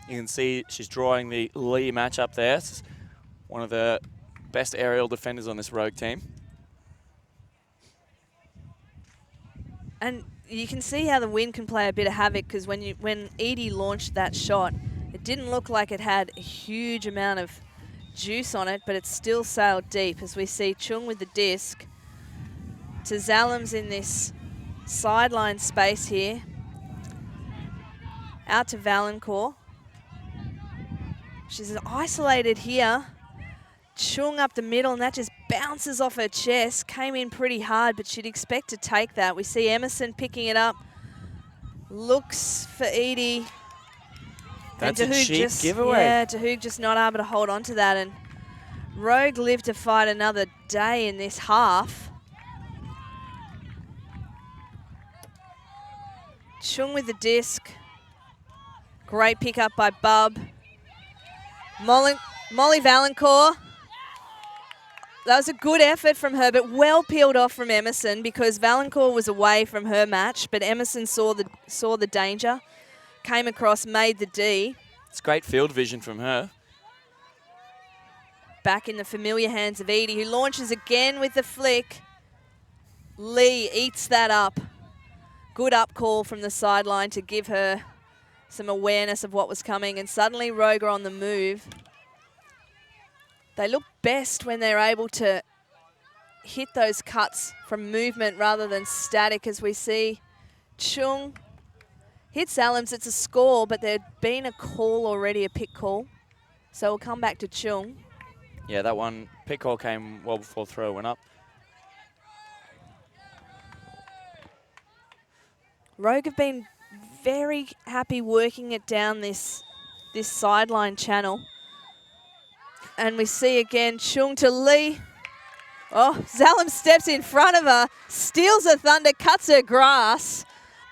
A: You can see she's drawing the Lee matchup there. It's one of the best aerial defenders on this Rogue team.
C: And you can see how the wind can play a bit of havoc, because when Edie launched that shot, it didn't look like it had a huge amount of juice on it, but it still sailed deep, as we see Chung with the disc to Zalams in this sideline space here. Out to Valancourt. She's isolated here. Chung up the middle, and that just bounces off her chest. Came in pretty hard, but she'd expect to take that. We see Emerson picking it up. Looks for Edie.
A: That's a cheap giveaway.
C: Yeah, DeHoog just not able to hold on to that. And Rogue lived to fight another day in this half. Chung with the disc. Great pickup by Bub. Molly Valancourt. That was a good effort from her, but well peeled off from Emerson, because Valancourt was away from her match, but Emerson saw the danger, came across, made the D.
A: It's great field vision from her.
C: Back in the familiar hands of Edie, who launches again with the flick. Lee eats that up. Good up call from the sideline to give her some awareness of what was coming. And suddenly Rogue are on the move. They look best when they're able to hit those cuts from movement rather than static, as we see Chung hits Allams. It's a score, but there'd been a call already, a pick call. So we'll come back to Chung.
A: Yeah, that one pick call came well before throw went up.
C: Rogue have been very happy working it down this sideline channel. And we see again Chung to Lee. Oh, Zalem steps in front of her, steals her thunder, cuts her grass.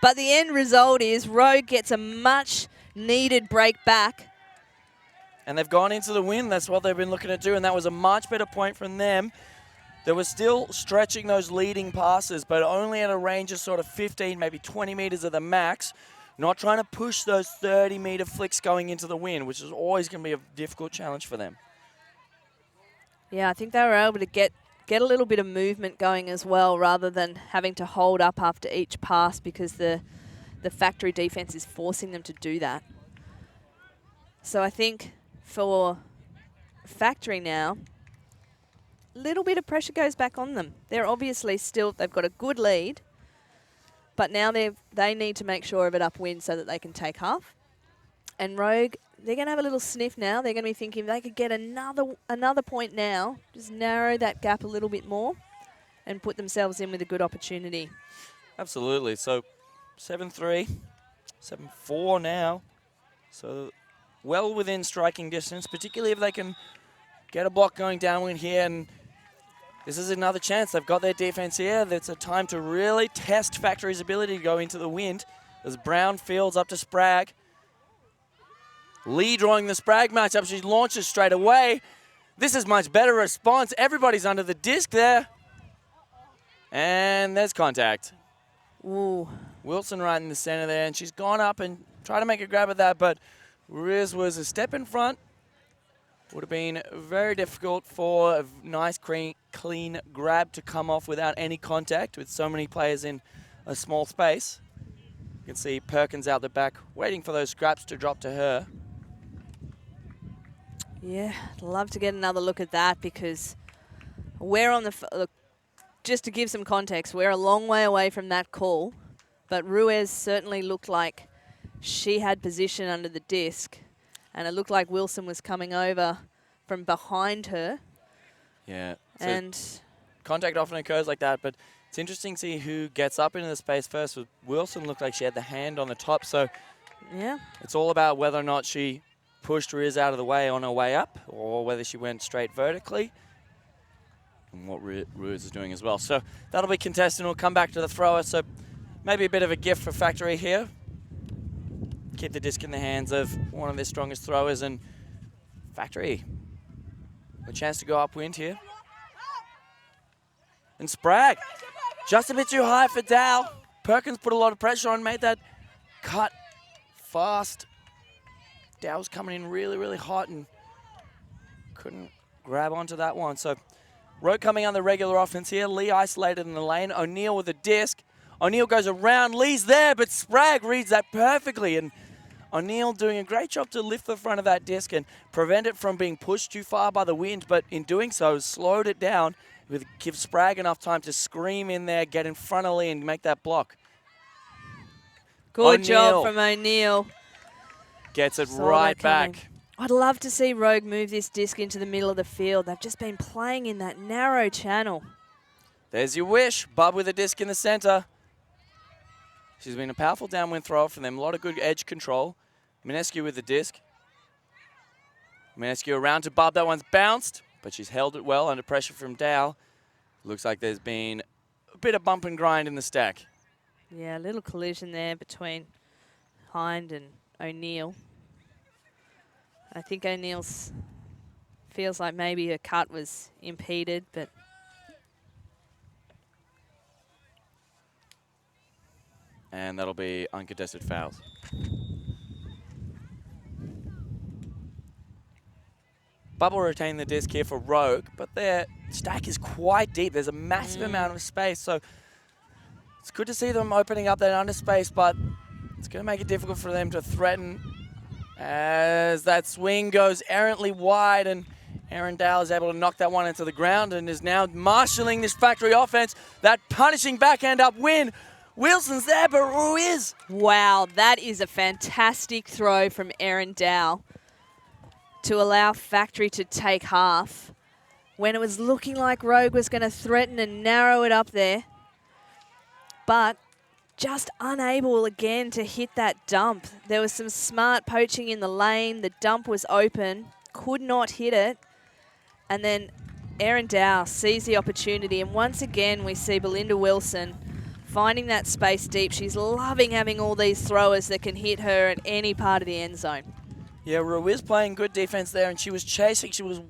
C: But the end result is Rogue gets a much needed break back.
A: And they've gone into the win. That's what they've been looking to do. And that was a much better point from them. They were still stretching those leading passes, but only at a range of sort of 15, maybe 20 meters of the max. Not trying to push those 30-meter flicks going into the win, which is always going to be a difficult challenge for them.
C: Yeah, I think they were able to get a little bit of movement going as well, rather than having to hold up after each pass, because the factory defense is forcing them to do that. So I think for factory now, a little bit of pressure goes back on them. They're obviously still, they've got a good lead, but now they need to make sure of it upwind so that they can take half. And Rogue, they're going to have a little sniff now. They're going to be thinking they could get another point now, just narrow that gap a little bit more and put themselves in with a good opportunity.
A: Absolutely. So 7-3, 7-4 now. So well within striking distance, particularly if they can get a block going downwind here. And this is another chance. They've got their defense here. It's a time to really test Factory's ability to go into the wind. As Brown fields up to Spragg. Lee drawing the Spragg matchup. She launches straight away. This is much better response. Everybody's under the disc there. And there's contact.
C: Ooh.
A: Wilson right in the center there, and she's gone up and tried to make a grab at that, but Riz was a step in front. Would have been very difficult for a nice, clean grab to come off without any contact with so many players in a small space. You can see Perkins out the back waiting for those scraps to drop to her.
C: Yeah, I'd love to get another look at that, because we're on the... Look, just to give some context, we're a long way away from that call, but Ruiz certainly looked like she had position under the disc, and it looked like Wilson was coming over from behind her.
A: Yeah. So
C: and
A: contact often occurs like that, but it's interesting to see who gets up into the space first. Wilson looked like she had the hand on the top, so
C: yeah,
A: it's all about whether or not she pushed Riz out of the way on her way up, or whether she went straight vertically, and what Riz is doing as well. So that'll be contested, and we'll come back to the thrower. So maybe a bit of a gift for Factory here. Keep the disc in the hands of one of their strongest throwers, and Factory a chance to go upwind here. And Spragg, just a bit too high for Dow. Perkins put a lot of pressure on, made that cut fast. Dow's coming in really, really hot and couldn't grab onto that one. So Rogue coming on the regular offense here. Lee isolated in the lane. O'Neill with a disc. O'Neill goes around. Lee's there, but Spragg reads that perfectly. And O'Neill doing a great job to lift the front of that disc and prevent it from being pushed too far by the wind. But in doing so, slowed it down. Give Spragg enough time to scream in there, get in front of Lee and make that block.
C: Good job from O'Neill.
A: Gets it right back.
C: I'd love to see Rogue move this disc into the middle of the field. They've just been playing in that narrow channel.
A: There's your wish. Bub with a disc in the center. She's been a powerful downwind thrower for them. A lot of good edge control. Minescu with the disc. Minescu around to Bub. That one's bounced, but she's held it well under pressure from Dow. Looks like there's been a bit of bump and grind in the stack.
C: Yeah, a little collision there between Hind and O'Neill. I think O'Neill's feels like maybe her cut was impeded, but
A: and that'll be uncontested fouls. Bubble retain the disc here for Rogue, but their stack is quite deep. There's a massive amount of space, so It's good to see them opening up that underspace, but it's going to make it difficult for them to threaten as that swing goes errantly wide, and Aaron Dowell is able to knock that one into the ground and is now marshalling this factory offense. That punishing backhand up win. Wilson's there, but Ruiz.
C: Wow, that is a fantastic throw from Aaron Dowell to allow Factory to take half when it was looking like Rogue was going to threaten and narrow it up there. But just unable again to hit that dump. There was some smart poaching in the lane. The dump was open, could not hit it. And then Aaron Dowell sees the opportunity. And once again, we see Belinda Wilson finding that space deep. She's loving having all these throwers that can hit her at any part of the end zone.
A: Yeah, Ruiz playing good defense there, and she was chasing. She was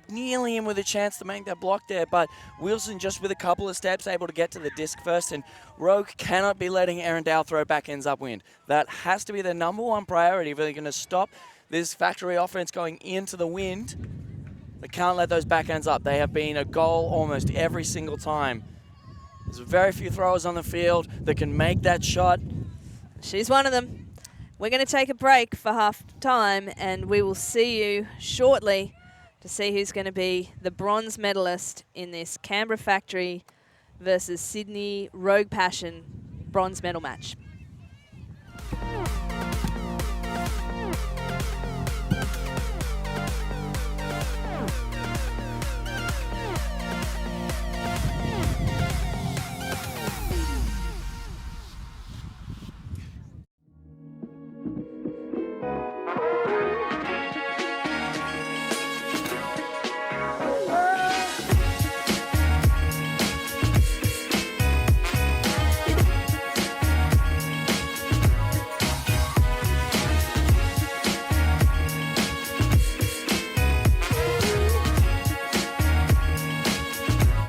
A: nearly in with a chance to make that block there, but Wilson just with a couple of steps able to get to the disc first, and Rogue cannot be letting Aaron Dowell throw back ends upwind. That has to be their #1 priority if they're going to stop this Factory offense going into the wind. They can't let those back ends up. They have been a goal almost every single time. There's very few throwers on the field that can make that shot.
C: She's one of them. We're going to take a break for half time, and we will see you shortly to see who's going to be the bronze medalist in this Canberra Factory versus Sydney Rogue Passion bronze medal match.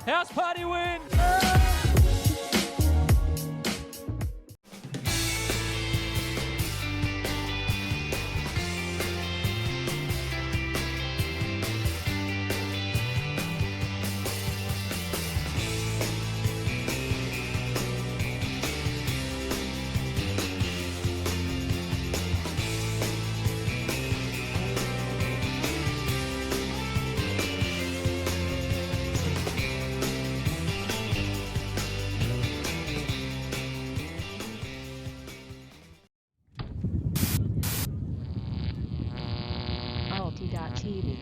B: House party win!
D: Alti.tv.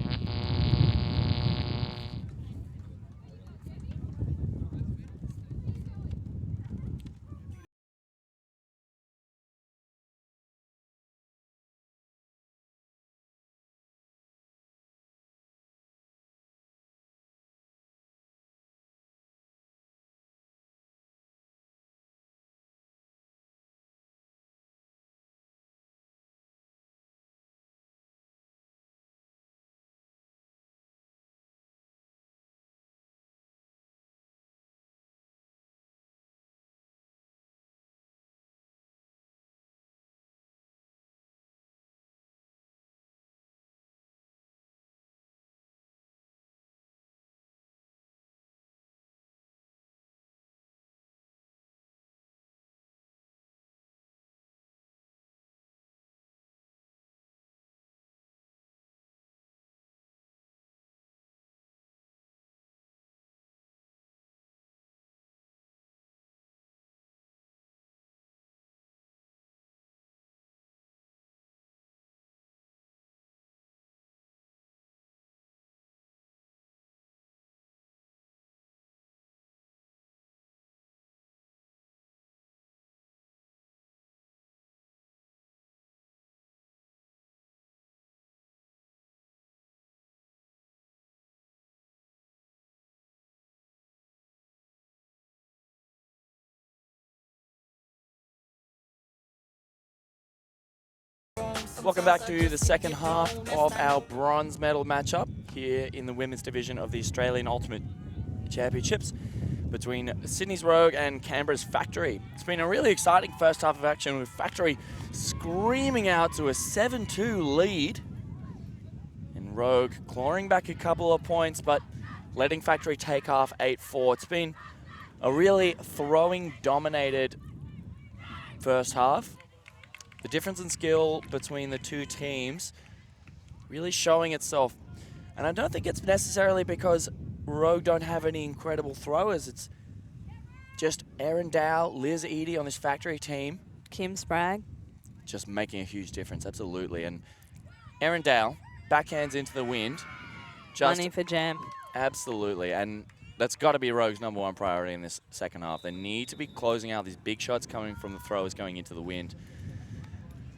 A: Welcome back to the second half of our bronze medal matchup here in the women's division of the Australian Ultimate Championships between Sydney's Rogue and Canberra's Factory. It's been a really exciting first half of action with Factory screaming out to a 7-2 lead and Rogue clawing back a couple of points but letting Factory take half 8-4. It's been a really throwing-dominated first half. The difference in skill between the two teams really showing itself. And I don't think it's necessarily because Rogue don't have any incredible throwers. It's just Erin Dow, Liz Eady on this factory team.
C: Kim Spragg.
A: Just making a huge difference, absolutely. And Erin Dow, backhands into the wind. Just
C: Money for jam.
A: absolutely. And that's got to be Rogue's #1 priority in this second half. They need to be closing out these big shots coming from the throwers going into the wind.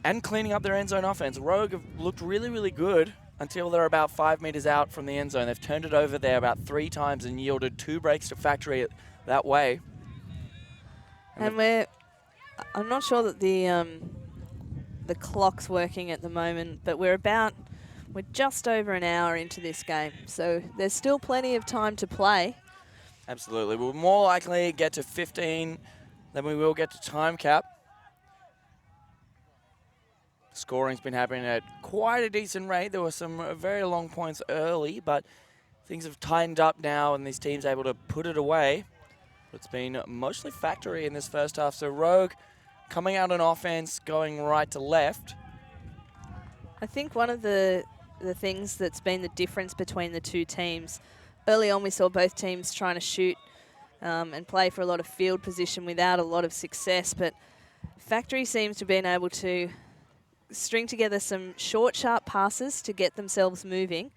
A: And cleaning up their end zone offense. Rogue have looked really, really good until they're about 5 meters out from the end zone. They've turned it over there about 3 times and yielded 2 breaks to factory that way.
C: And I'm not sure that the clock's working at the moment, but we're just over an hour into this game. So there's still plenty of time to play.
A: Absolutely. We'll more likely get to 15 than we will get to time cap. Scoring's been happening at quite a decent rate. There were some very long points early, but things have tightened up now and these teams are able to put it away. It's been mostly factory in this first half. So Rogue coming out on offense, going right to left.
C: I think one of the things that's been the difference between the two teams, early on we saw both teams trying to shoot and play for a lot of field position without a lot of success, but Factory seems to have been able to string together some short, sharp passes to get themselves moving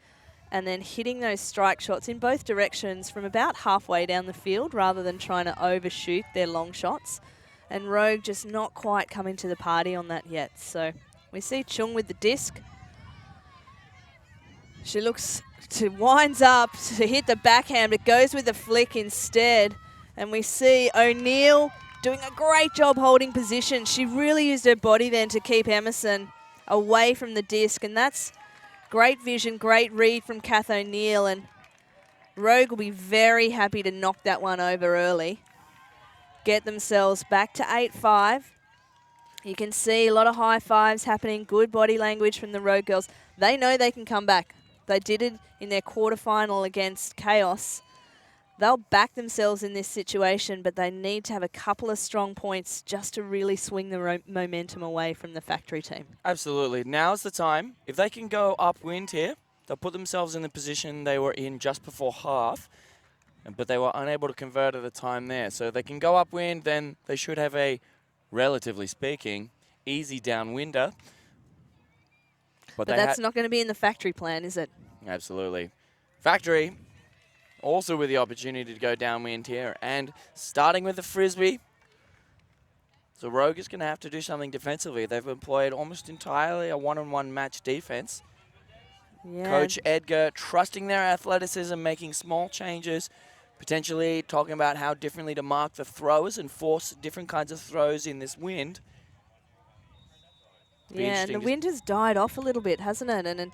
C: and then hitting those strike shots in both directions from about halfway down the field rather than trying to overshoot their long shots. And Rogue just not quite coming to the party on that yet. So we see Chung with the disc. She winds up to hit the backhand, but goes with the flick instead. And we see O'Neill doing a great job holding position. She really used her body then to keep Emerson away from the disc, and that's great vision, great read from Kath O'Neill, and Rogue will be very happy to knock that one over early. Get themselves back to 8-5. You can see a lot of high fives happening, good body language from the Rogue girls. They know they can come back. They did it in their quarterfinal against Chaos. They'll back themselves in this situation, but they need to have a couple of strong points just to really swing the momentum away from the Factory team.
A: Absolutely. Now's the time. If they can go upwind here, they'll put themselves in the position they were in just before half, but they were unable to convert at the time there. So if they can go upwind, then they should have a, relatively speaking, easy downwinder.
C: But that's not going to be in the Factory plan, is it?
A: Absolutely. Factory also with the opportunity to go downwind here. And starting with the Frisbee. So Rogue is going to have to do something defensively. They've employed almost entirely a one-on-one match defense. Yeah. Coach Edgar trusting their athleticism, making small changes, potentially talking about how differently to mark the throwers and force different kinds of throws in this wind.
C: Yeah, and the wind has died off a little bit, hasn't it? And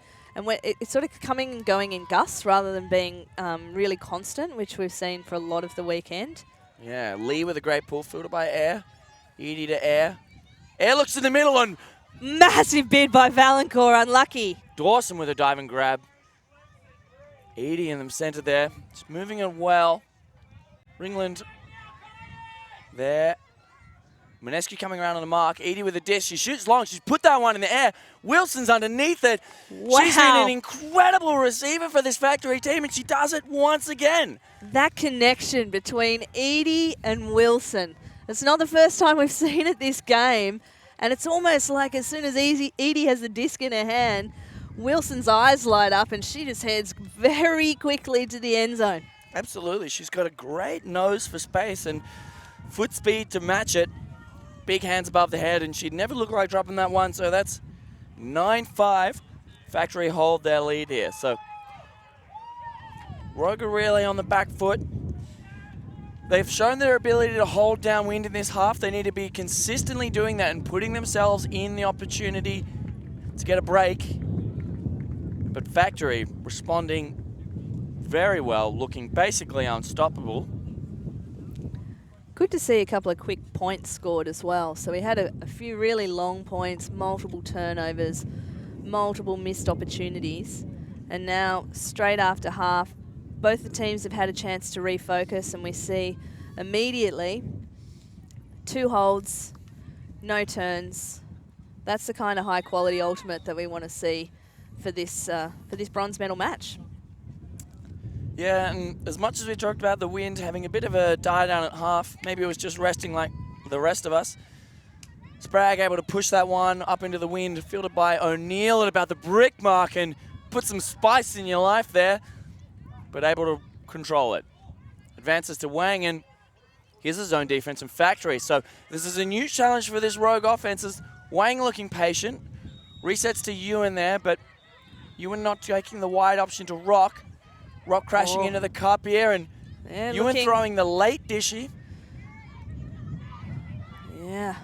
C: it's sort of coming and going in gusts rather than being really constant, which we've seen for a lot of the weekend.
A: Yeah, Lee with a great pull, filtered by Air. Edie to Air. Air looks in the middle and...
C: massive bid by Valancourt, unlucky.
A: Dawson with a dive and grab. Edie in the center there. Just moving it well. Ringland there. Minescu coming around on the mark. Edie with a dish. She shoots long. She's put that one in the air. Wilson's underneath it.
C: Wow.
A: She's been an incredible receiver for this Factory team, and she does it once again.
C: That connection between Edie and Wilson. It's not the first time we've seen it this game, and it's almost like as soon as Edie has the disc in her hand, Wilson's eyes light up, and she just heads very quickly to the end zone.
A: Absolutely. She's got a great nose for space and foot speed to match it. Big hands above the head, and she'd never look like dropping that one. So that's 9-5. Factory hold their lead here. So Rogue are really on the back foot. They've shown their ability to hold downwind in this half. They need to be consistently doing that and putting themselves in the opportunity to get a break. But Factory responding very well, looking basically unstoppable.
C: Good to see a couple of quick points scored as well. So we had a few really long points, multiple turnovers, multiple missed opportunities. And now, straight after half, both the teams have had a chance to refocus, and we see immediately. 2 holds, no turns. That's the kind of high-quality ultimate that we want to see for this bronze medal match.
A: Yeah, and as much as we talked about the wind having a bit of a die down at half, maybe it was just resting like the rest of us. Sprague able to push that one up into the wind, fielded by O'Neill at about the brick mark and put some spice in your life there, but able to control it. Advances to Wang, and here's his own defense and Factory. So this is a new challenge for this Rogue offense. Wang looking patient, resets to Ewan there, but Ewan not taking the wide option to Rock. Rock crashing into the cup here, and Ewan throwing the late dishy.
C: Yeah.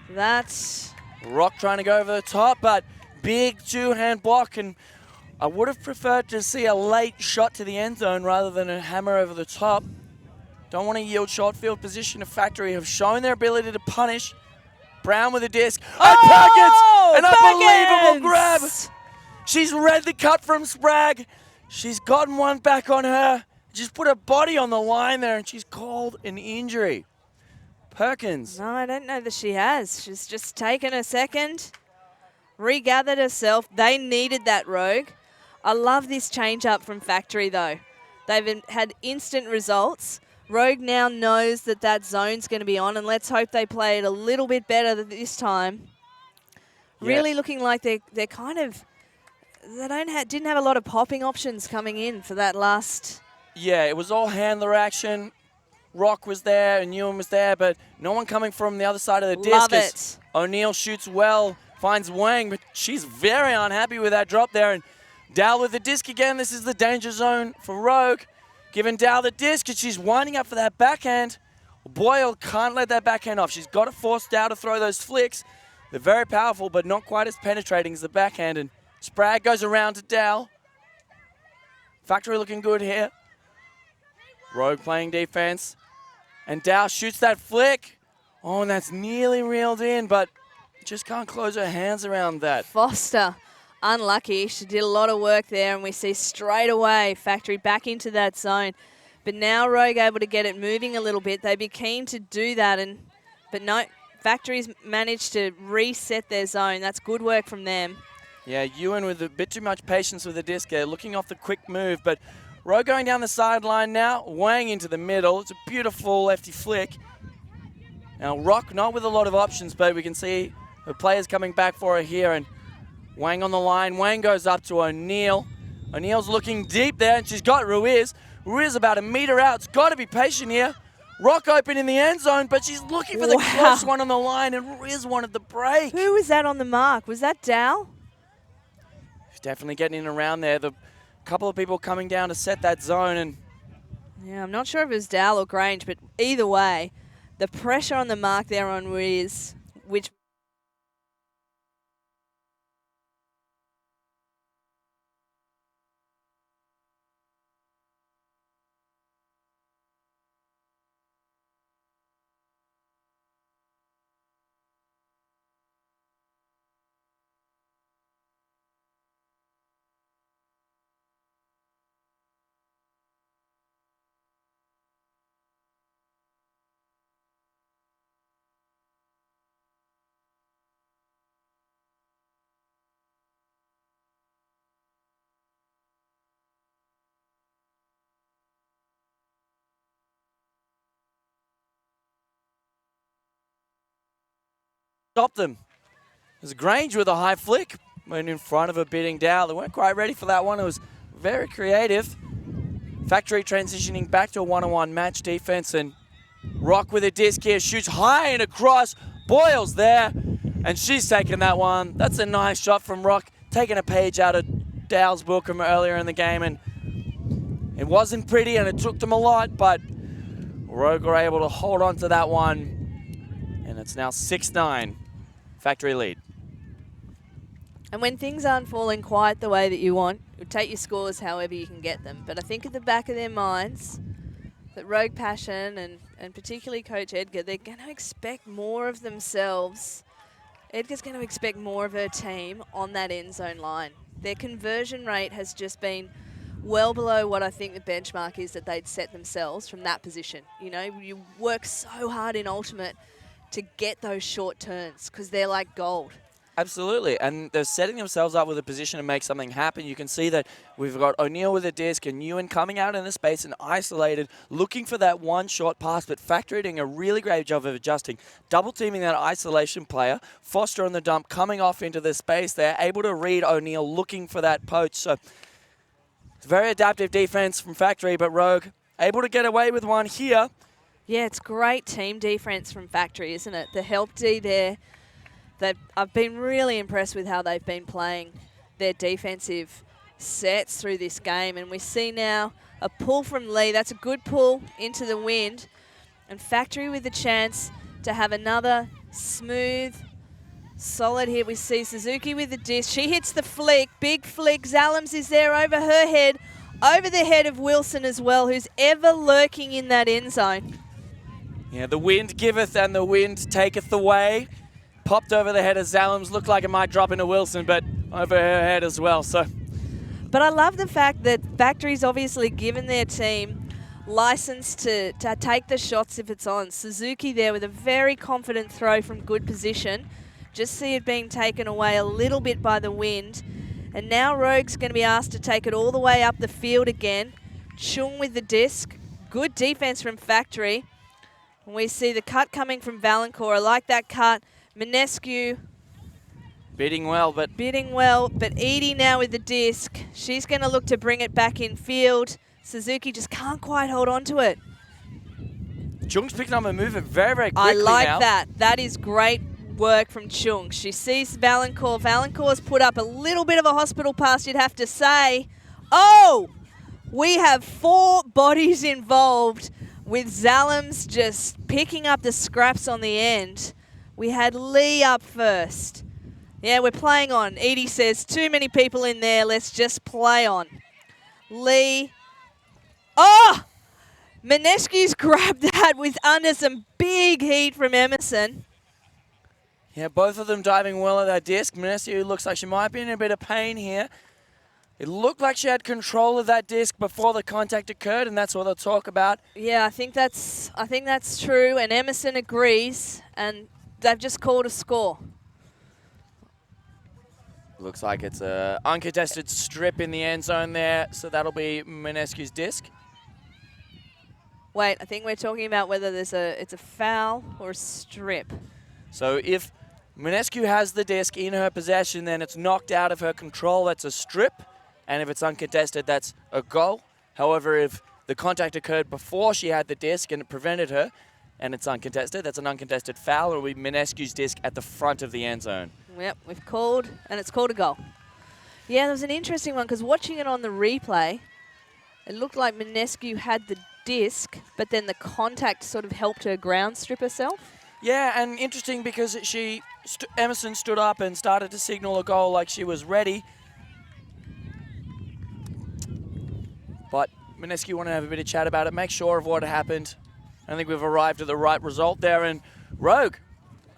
C: That's...
A: Rock trying to go over the top, but big 2-hand block, and I would have preferred to see a late shot to the end zone rather than a hammer over the top. Don't want to yield short field position. A Factory have shown their ability to punish. Brown with a disc.
C: Oh,
A: and Perkins! An unbelievable grab. She's read the cut from Sprague. She's gotten one back on her. Just put her body on the line there, and she's called an injury. Perkins.
C: No, I don't know that she has. She's just taken a second, regathered herself. They needed that Rogue. I love this change up from Factory, though. They've had instant results. Rogue now knows that that zone's going to be on, and let's hope they play it a little bit better this time. Yeah. Really looking like they're kind of... didn't have a lot of popping options coming in for that last...
A: Yeah, it was all handler action. Rock was there and Ewan was there, but no one coming from the other side of the disc.
C: Love it.
A: O'Neill shoots well, finds Wang, but she's very unhappy with that drop there. And Dow with the disc again. This is the danger zone for Rogue. Giving Dow the disc, and she's winding up for that backhand. Boyle can't let that backhand off. She's got to force Dow to throw those flicks. They're very powerful, but not quite as penetrating as the backhand. And Sprague goes around to Dow. Factory looking good here. Rogue playing defense. And Dow shoots that flick. Oh, and that's nearly reeled in, but just can't close her hands around that.
C: Foster, unlucky. She did a lot of work there, and we see straight away Factory back into that zone. But now Rogue able to get it moving a little bit. They'd be keen to do that, but no, Factory's managed to reset their zone. That's good work from them.
A: Yeah, Ewan with a bit too much patience with the disc there, looking off the quick move, but Rogue going down the sideline now, Wang into the middle. It's a beautiful lefty flick. Now Rock not with a lot of options, but we can see the players coming back for her here, and Wang on the line. Wang goes up to O'Neill. O'Neill's looking deep there, and she's got Ruiz. Ruiz about a meter out. It's got to be patient here. Rock open in the end zone, but she's looking for the close one on the line, and Ruiz wanted the break.
C: Who was that on the mark? Was that Dow?
A: She's definitely getting in around there. The couple of people coming down to set that zone, and
C: yeah, I'm not sure if it was Dow or Grange, but either way, the pressure on the mark there on Ruiz, which
A: stopped them. There's Grange with a high flick, went in front of a bidding Dow. They weren't quite ready for that one. It was very creative. Factory transitioning back to a one-on-one match defense, and Rock with a disc here, shoots high and across. Boyle's there, and she's taking that one. That's a nice shot from Rock, taking a page out of Dow's book from earlier in the game, and it wasn't pretty and it took them a lot, but Rogue were able to hold on to that one, and it's now 6-9. Factory lead.
C: And when things aren't falling quite the way that you want, you take your scores however you can get them. But I think at the back of their minds that Rogue Passion and particularly Coach Edgar, they're going to expect more of themselves. Edgar's going to expect more of her team on that end zone line. Their conversion rate has just been well below what I think the benchmark is that they'd set themselves from that position. You know, you work so hard in Ultimate to get those short turns because they're like gold.
A: Absolutely, and they're setting themselves up with a position to make something happen. You can see that we've got O'Neill with a disc and Ewan coming out in the space and isolated, looking for that one short pass, but Factory doing a really great job of adjusting, double teaming that isolation player. Foster on the dump coming off into the space. They're able to read O'Neill looking for that poach. So it's very adaptive defense from Factory, but Rogue able to get away with one here.
C: Yeah, it's great team defense from Factory, isn't it? The help D there. I've been really impressed with how they've been playing their defensive sets through this game. And we see now a pull from Lee. That's a good pull into the wind. And Factory with the chance to have another smooth, solid hit. We see Suzuki with the disc. She hits the flick. Big flick. Zalams is there over her head, over the head of Wilson as well, who's ever lurking in that end zone.
A: Yeah, the wind giveth and the wind taketh away. Popped over the head of Zalams. Looked like it might drop into Wilson, but over her head as well. So,
C: but I love the fact that Factory's obviously given their team license to take the shots if it's on. Suzuki there with a very confident throw from good position. Just see it being taken away a little bit by the wind. And now Rogue's going to be asked to take it all the way up the field again. Chung with the disc. Good defense from Factory. And we see the cut coming from Valancourt. I like that cut. Minescu
A: bidding well, but
C: Edie now with the disc. She's going to look to bring it back in field. Suzuki just can't quite hold on to it.
A: Chung's picking up a movement very, very quickly
C: I like
A: now.
C: that. That is great work from Chung. She sees Valancourt. Valancourt's put up a little bit of a hospital pass, you'd have to say. Oh! We have 4 bodies involved with Zalams just picking up the scraps on the end. We had Lee up first. Yeah, we're playing on. Edie says, too many people in there. Let's just play on. Lee. Oh! Minescu's grabbed that with under some big heat from Emerson.
A: Yeah, both of them diving well at that disc. Minescu looks like she might be in a bit of pain here. It looked like she had control of that disc before the contact occurred, and that's what they'll talk about.
C: Yeah, I think that's true, and Emerson agrees, and they've just called a score.
A: Looks like it's an uncontested strip in the end zone there, so that'll be Minescu's disc.
C: Wait, I think we're talking about whether it's a foul or a strip.
A: So if Minescu has the disc in her possession, then it's knocked out of her control, that's a strip. And if it's uncontested, that's a goal. However, if the contact occurred before she had the disc and it prevented her, and it's uncontested, that's an uncontested foul. It'll be Minescu's disc at the front of the end zone.
C: Yep, we've called, and it's called a goal. Yeah, there was an interesting one, because watching it on the replay, it looked like Minescu had the disc, but then the contact sort of helped her ground strip herself.
A: Yeah, and interesting because Emerson stood up and started to signal a goal like she was ready. But Minescu wanted to have a bit of chat about it, make sure of what happened. I think we've arrived at the right result there. And Rogue.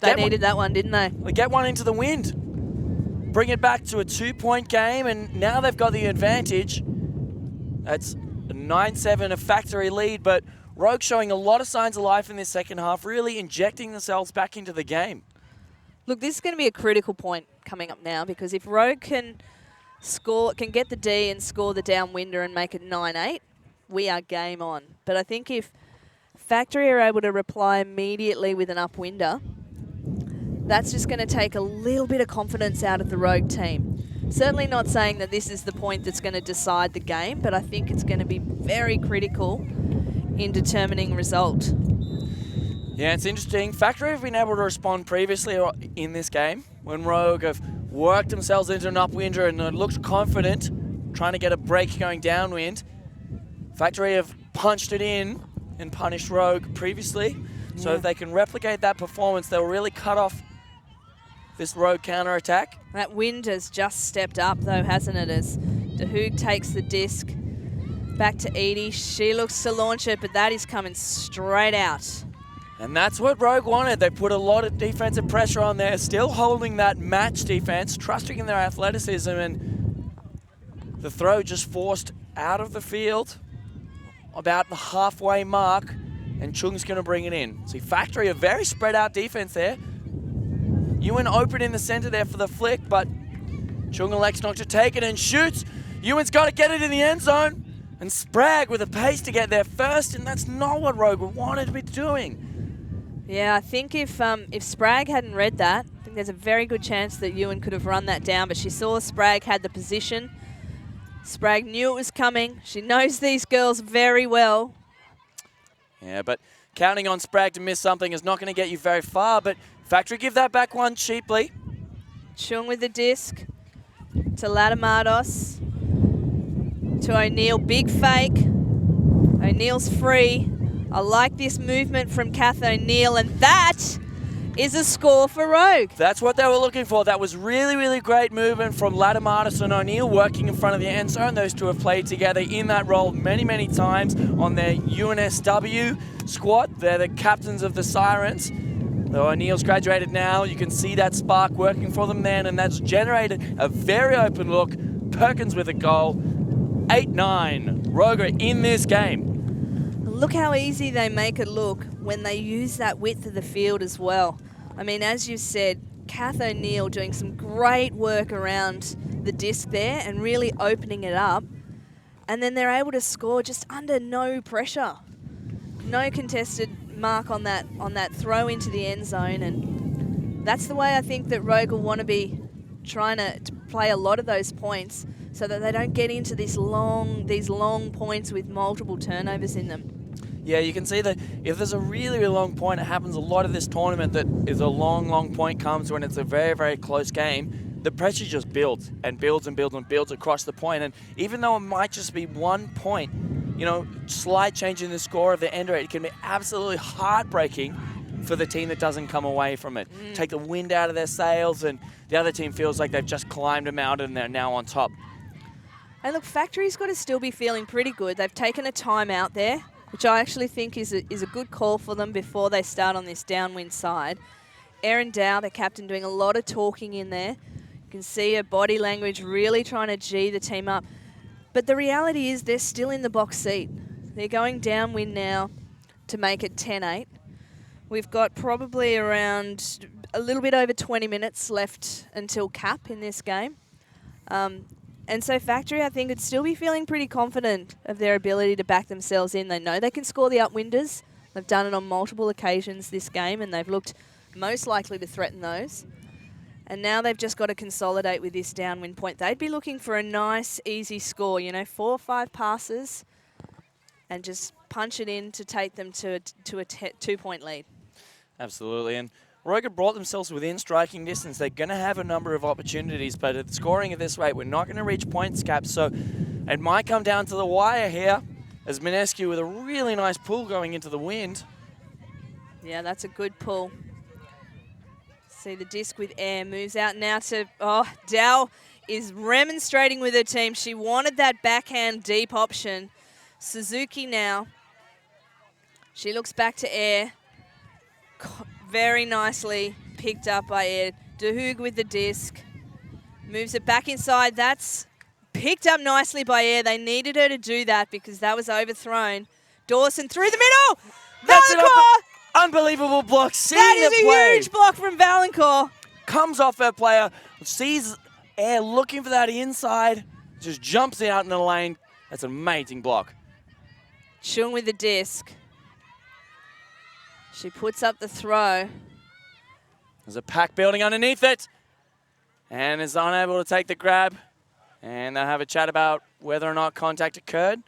C: They needed that one, didn't they?
A: They get one into the wind. Bring it back to a 2-point game, and now they've got the advantage. That's a 9-7, a Factory lead, but Rogue showing a lot of signs of life in this second half, really injecting themselves back into the game.
C: Look, this is going to be a critical point coming up now, because if Rogue can get the D and score the downwinder and make it 9-8, we are game on. But I think if Factory are able to reply immediately with an upwinder, that's just going to take a little bit of confidence out of the Rogue team. Certainly not saying that this is the point that's going to decide the game, but I think it's going to be very critical in determining result.
A: Yeah, it's interesting. Factory have been able to respond previously in this game when Rogue have worked themselves into an upwinder and looked confident, trying to get a break going downwind. Factory have punched it in and punished Rogue previously. Yeah. So if they can replicate that performance, they'll really cut off this Rogue counter-attack.
C: That wind has just stepped up though, hasn't it, as DeHoog takes the disc back to Edie. She looks to launch it, but that is coming straight out.
A: And that's what Rogue wanted. They put a lot of defensive pressure on there, still holding that match defense, trusting in their athleticism, and the throw just forced out of the field, about the halfway mark, and Chung's going to bring it in. See, Factory, a very spread out defense there. Ewan open in the center there for the flick, but Chung elects not to take it and shoots. Ewan's got to get it in the end zone. And Sprague with a pace to get there first, and that's not what Rogue wanted to be doing.
C: Yeah, I think if Sprague hadn't read that, I think there's a very good chance that Ewan could have run that down, but she saw Sprague had the position. Sprague knew it was coming. She knows these girls very well.
A: Yeah, but counting on Sprague to miss something is not going to get you very far, but Factory give that back one cheaply.
C: Chung with the disc to Latamados. To O'Neill, big fake. O'Neill's free. I like this movement from Kath O'Neill, and that is a score for Rogue.
A: That's what they were looking for. That was really, really great movement from Latamados and O'Neill working in front of the end zone. Those two have played together in that role many, many times on their UNSW squad. They're the captains of the Sirens. Though O'Neill's graduated now, you can see that spark working for them then, and that's generated a very open look. Perkins with a goal. 8-9. Rogue are in this game.
C: Look how easy they make it look when they use that width of the field as well. I mean, as you said, Kath O'Neill doing some great work around the disc there and really opening it up. And then they're able to score just under no pressure. No contested mark on that throw into the end zone. And that's the way I think that Rogue will want to be trying to play a lot of those points, so that they don't get into these long points with multiple turnovers in them.
A: Yeah, you can see that if there's a really, really long point, it happens a lot of this tournament that is a long point comes when it's a very, very close game. The pressure just builds and builds and builds and builds across the point. And even though it might just be 1 point, you know, slight change in the score of the end rate, it can be absolutely heartbreaking for the team that doesn't come away from it. Take the wind out of their sails, and the other team feels like they've just climbed a mountain and they're now on top.
C: And look, Factory's got to still be feeling pretty good. They've taken a timeout there, which I actually think is a good call for them before they start on this downwind side. Erin Dow, the captain, doing a lot of talking in there. You can see her body language really trying to G the team up. But the reality is they're still in the box seat. They're going downwind now to make it 10-8. We've got probably around a little bit over 20 minutes left until cap in this game. And so Factory, I think, would still be feeling pretty confident of their ability to back themselves in. They know they can score the upwinders. They've done it on multiple occasions this game, and they've looked most likely to threaten those. And now they've just got to consolidate with this downwind point. They'd be looking for a nice, easy score, you know, 4 or 5 passes, and just punch it in to take them to a 2-point lead. Absolutely.
A: And Rogue have brought themselves within striking distance. They're going to have a number of opportunities, but at scoring at this rate, we're not going to reach points cap. So it might come down to the wire here, as Minescu with a really nice pull going into the wind.
C: Yeah, that's a good pull. See the disc with air, moves out now to, Dow is remonstrating with her team. She wanted that backhand deep option. Suzuki now. She looks back to air. Very nicely picked up by Air. DeHoog with the disc. Moves it back inside. That's picked up nicely by Air. They needed her to do that because that was overthrown. Dawson through the middle.
A: That's
C: Valancourt!
A: Unbelievable block.
C: That is a huge block from Valancourt.
A: Comes off her player. Sees Air looking for that inside. Just jumps out in the lane. That's an amazing block.
C: Chung with the disc. She puts up the throw.
A: There's a pack building underneath it. And is unable to take the grab. And they'll have a chat about whether or not contact occurred.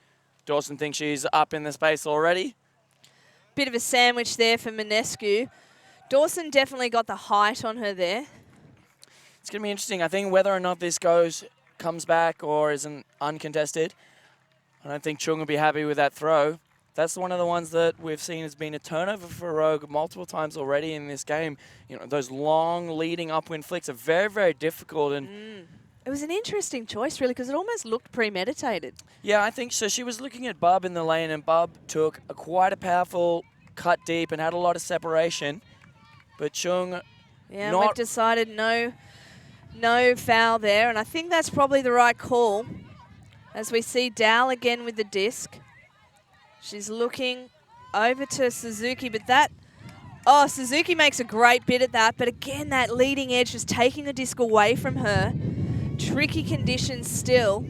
A: Dawson thinks she's up in the space already.
C: Bit of a sandwich there for Minescu. Dawson definitely got the height on her there.
A: It's going to be interesting. I think whether or not this comes back or isn't uncontested, I don't think Chung will be happy with that throw. That's one of the ones that we've seen has been a turnover for Rogue multiple times already in this game. You know, those long leading upwind flicks are very, very difficult. And
C: it was an interesting choice, really, because it almost looked premeditated.
A: Yeah, I think so. She was looking at Bub in the lane, and Bub took quite a powerful cut deep and had a lot of separation. But Chung,
C: yeah, we've decided no foul there, and I think that's probably the right call. As we see Dal again with the disc. She's looking over to Suzuki, but that... Oh, Suzuki makes a great bit at that, but again, that leading edge was taking the disc away from her. Tricky conditions still.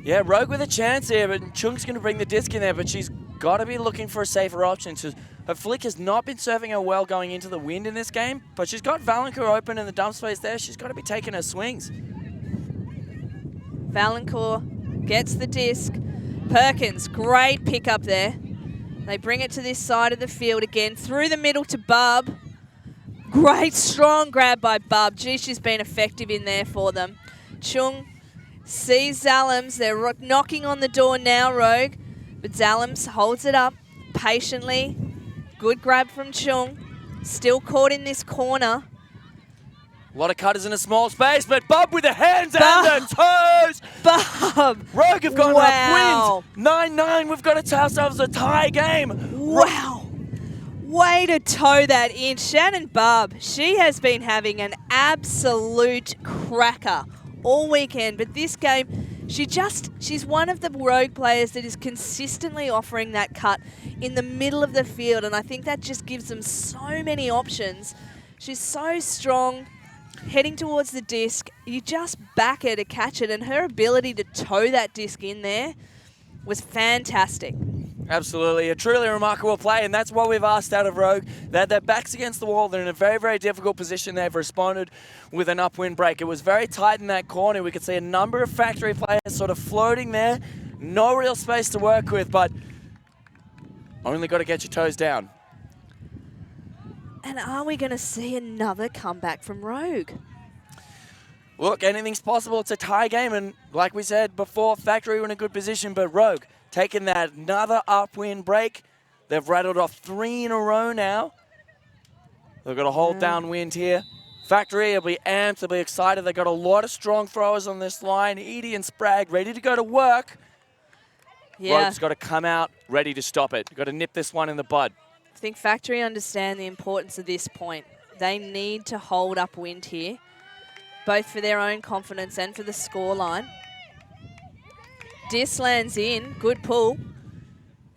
A: Yeah, Rogue with a chance here, but Chung's going to bring the disc in there, but she's got to be looking for a safer option. So her flick has not been serving her well going into the wind in this game, but she's got Valancourt open in the dump space there. She's got to be taking her swings.
C: Valancourt gets the disc. Perkins, great pick up there. They bring it to this side of the field again, through the middle to Bub. Great, strong grab by Bub. Gee, she's been effective in there for them. Chung sees Zalams. They're knocking on the door now, Rogue. But Zalams holds it up patiently. Good grab from Chung. Still caught in this corner.
A: A lot of cutters in a small space, but Bub with the hands and the toes.
C: Bub.
A: Rogue have gone
C: Wow.
A: upwind. 9-9. We've got ourselves a tie game.
C: Wow. Way to toe that in. Shannon Bub, she has been having an absolute cracker all weekend. But this game, she's one of the Rogue players that is consistently offering that cut in the middle of the field. And I think that just gives them so many options. She's so strong. Heading towards the disc, you just back her to catch it, and her ability to toe that disc in there was fantastic.
A: Absolutely, a truly remarkable play, and that's what we've asked out of Rogue. Their backs against the wall, they're in a very, very difficult position. They've responded with an upwind break. It was very tight in that corner. We could see a number of factory players sort of floating there. No real space to work with, but only got to get your toes down.
C: And are we going to see another comeback from Rogue?
A: Look, anything's possible. It's a tie game, and like we said before, Factory were in a good position, but Rogue taking that another upwind break. They've rattled off 3 in a row now. They've got a hold downwind here. Factory will be amped, they'll be excited. They've got a lot of strong throwers on this line. Edie and Spragg ready to go to work.
C: Yeah.
A: Rogue's got to come out ready to stop it. Got to nip this one in the bud.
C: I think Factory understand the importance of this point. They need to hold upwind here, both for their own confidence and for the scoreline. Dis lands in, good pull.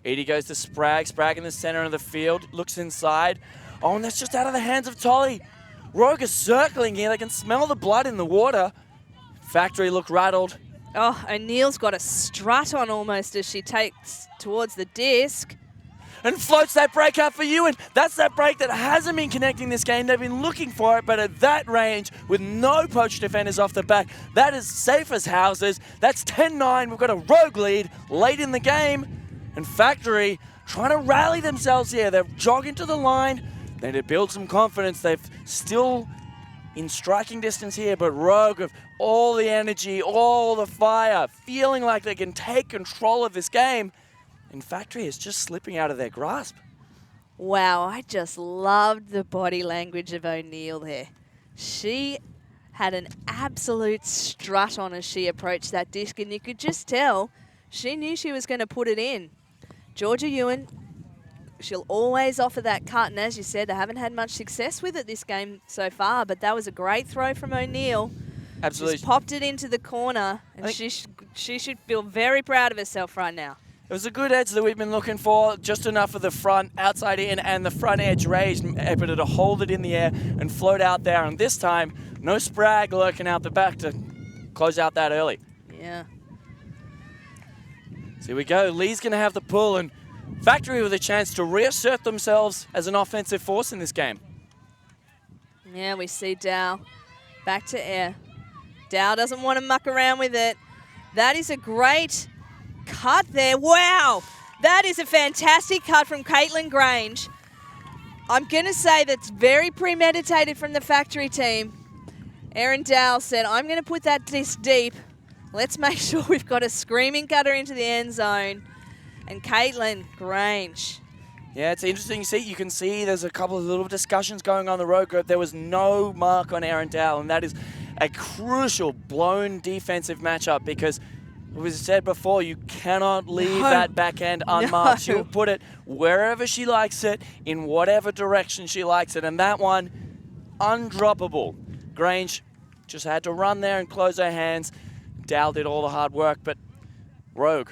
A: Edie goes to Spragg. Spragg in the center of the field, looks inside. Oh, and that's just out of the hands of Tolly. Rogue is circling here. They can smell the blood in the water. Factory look rattled.
C: Oh, O'Neill's got a strut on almost as she takes towards the disc.
A: And floats that break out for you, and that's that break that hasn't been connecting this game. They've been looking for it, but at that range, with no poach defenders off the back, that is safe as houses. That's 10-9. We've got a Rogue lead late in the game, and Factory trying to rally themselves here. They're jogging to the line. They need to build some confidence. They've still in striking distance here, but Rogue with all the energy, all the fire, feeling like they can take control of this game. And Factory is just slipping out of their grasp.
C: Wow, I just loved the body language of O'Neill there. She had an absolute strut on as she approached that disc, and you could just tell she knew she was going to put it in. Georgia Ewan, she'll always offer that cut, and as you said, they haven't had much success with it this game so far, but that was a great throw from O'Neill.
A: Absolutely.
C: Just popped it into the corner, and she should feel very proud of herself right now.
A: It was a good edge that we've been looking for, just enough of the front, outside in, and the front edge raised, able to hold it in the air and float out there. And this time, no Spragg lurking out the back to close out that early.
C: Yeah.
A: So here we go. Lee's going to have the pull, and Factory with a chance to reassert themselves as an offensive force in this game.
C: Yeah, we see Dow back to air. Dow doesn't want to muck around with it. That is a great cut there. Wow, that is a fantastic cut from Caitlin Grange. I'm going to say that's very premeditated from the Factory team. Erin Dow said, I'm going to put that disc deep. Let's make sure we've got a screaming gutter into the end zone. And Caitlin Grange.
A: Yeah, it's interesting. You can see there's a couple of little discussions going on the road group. There was no mark on Erin Dow, and that is a crucial blown defensive matchup because, as we said before, you cannot leave that back end unmarked. She'll put it wherever she likes it, in whatever direction she likes it, and that one, undroppable. Grange just had to run there and close her hands. Dow did all the hard work, but Rogue.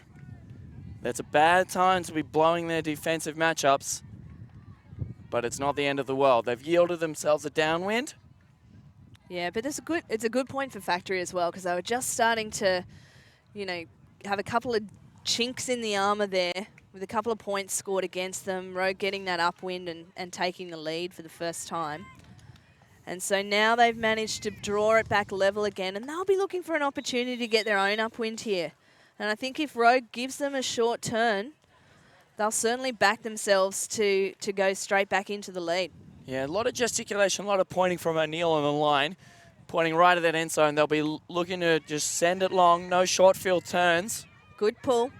A: That's a bad time to be blowing their defensive matchups, but it's not the end of the world. They've yielded themselves a downwind.
C: Yeah, but it's a good point for Factory as well, because they were just starting to, you know, have a couple of chinks in the armour there with a couple of points scored against them. Rogue getting that upwind and taking the lead for the first time. And so now they've managed to draw it back level again, and they'll be looking for an opportunity to get their own upwind here. And I think if Rogue gives them a short turn, they'll certainly back themselves to go straight back into the lead.
A: Yeah, a lot of gesticulation, a lot of pointing from O'Neill on the line, pointing right at that end zone. They'll be looking to just send it long, no short field turns.
C: Good pull.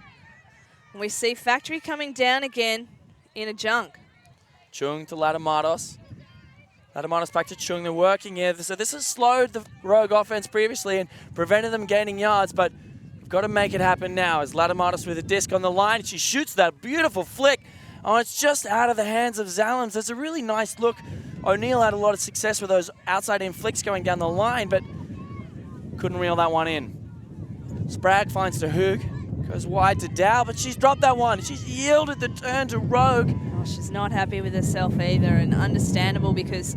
C: And we see Factory coming down again in a junk.
A: Chung to Latamatos. Latamatos back to Chung. They're working here. So this has slowed the Rogue offense previously and prevented them gaining yards, but we've got to make it happen now as Latamatos with a disc on the line. She shoots that beautiful flick. Oh, it's just out of the hands of Zalams. That's a really nice look. O'Neill had a lot of success with those outside-in flicks going down the line, but couldn't reel that one in. Sprague finds to Hoog. Goes wide to Dow, but she's dropped that one. She's yielded the turn to Rogue.
C: Oh, she's not happy with herself either, and understandable because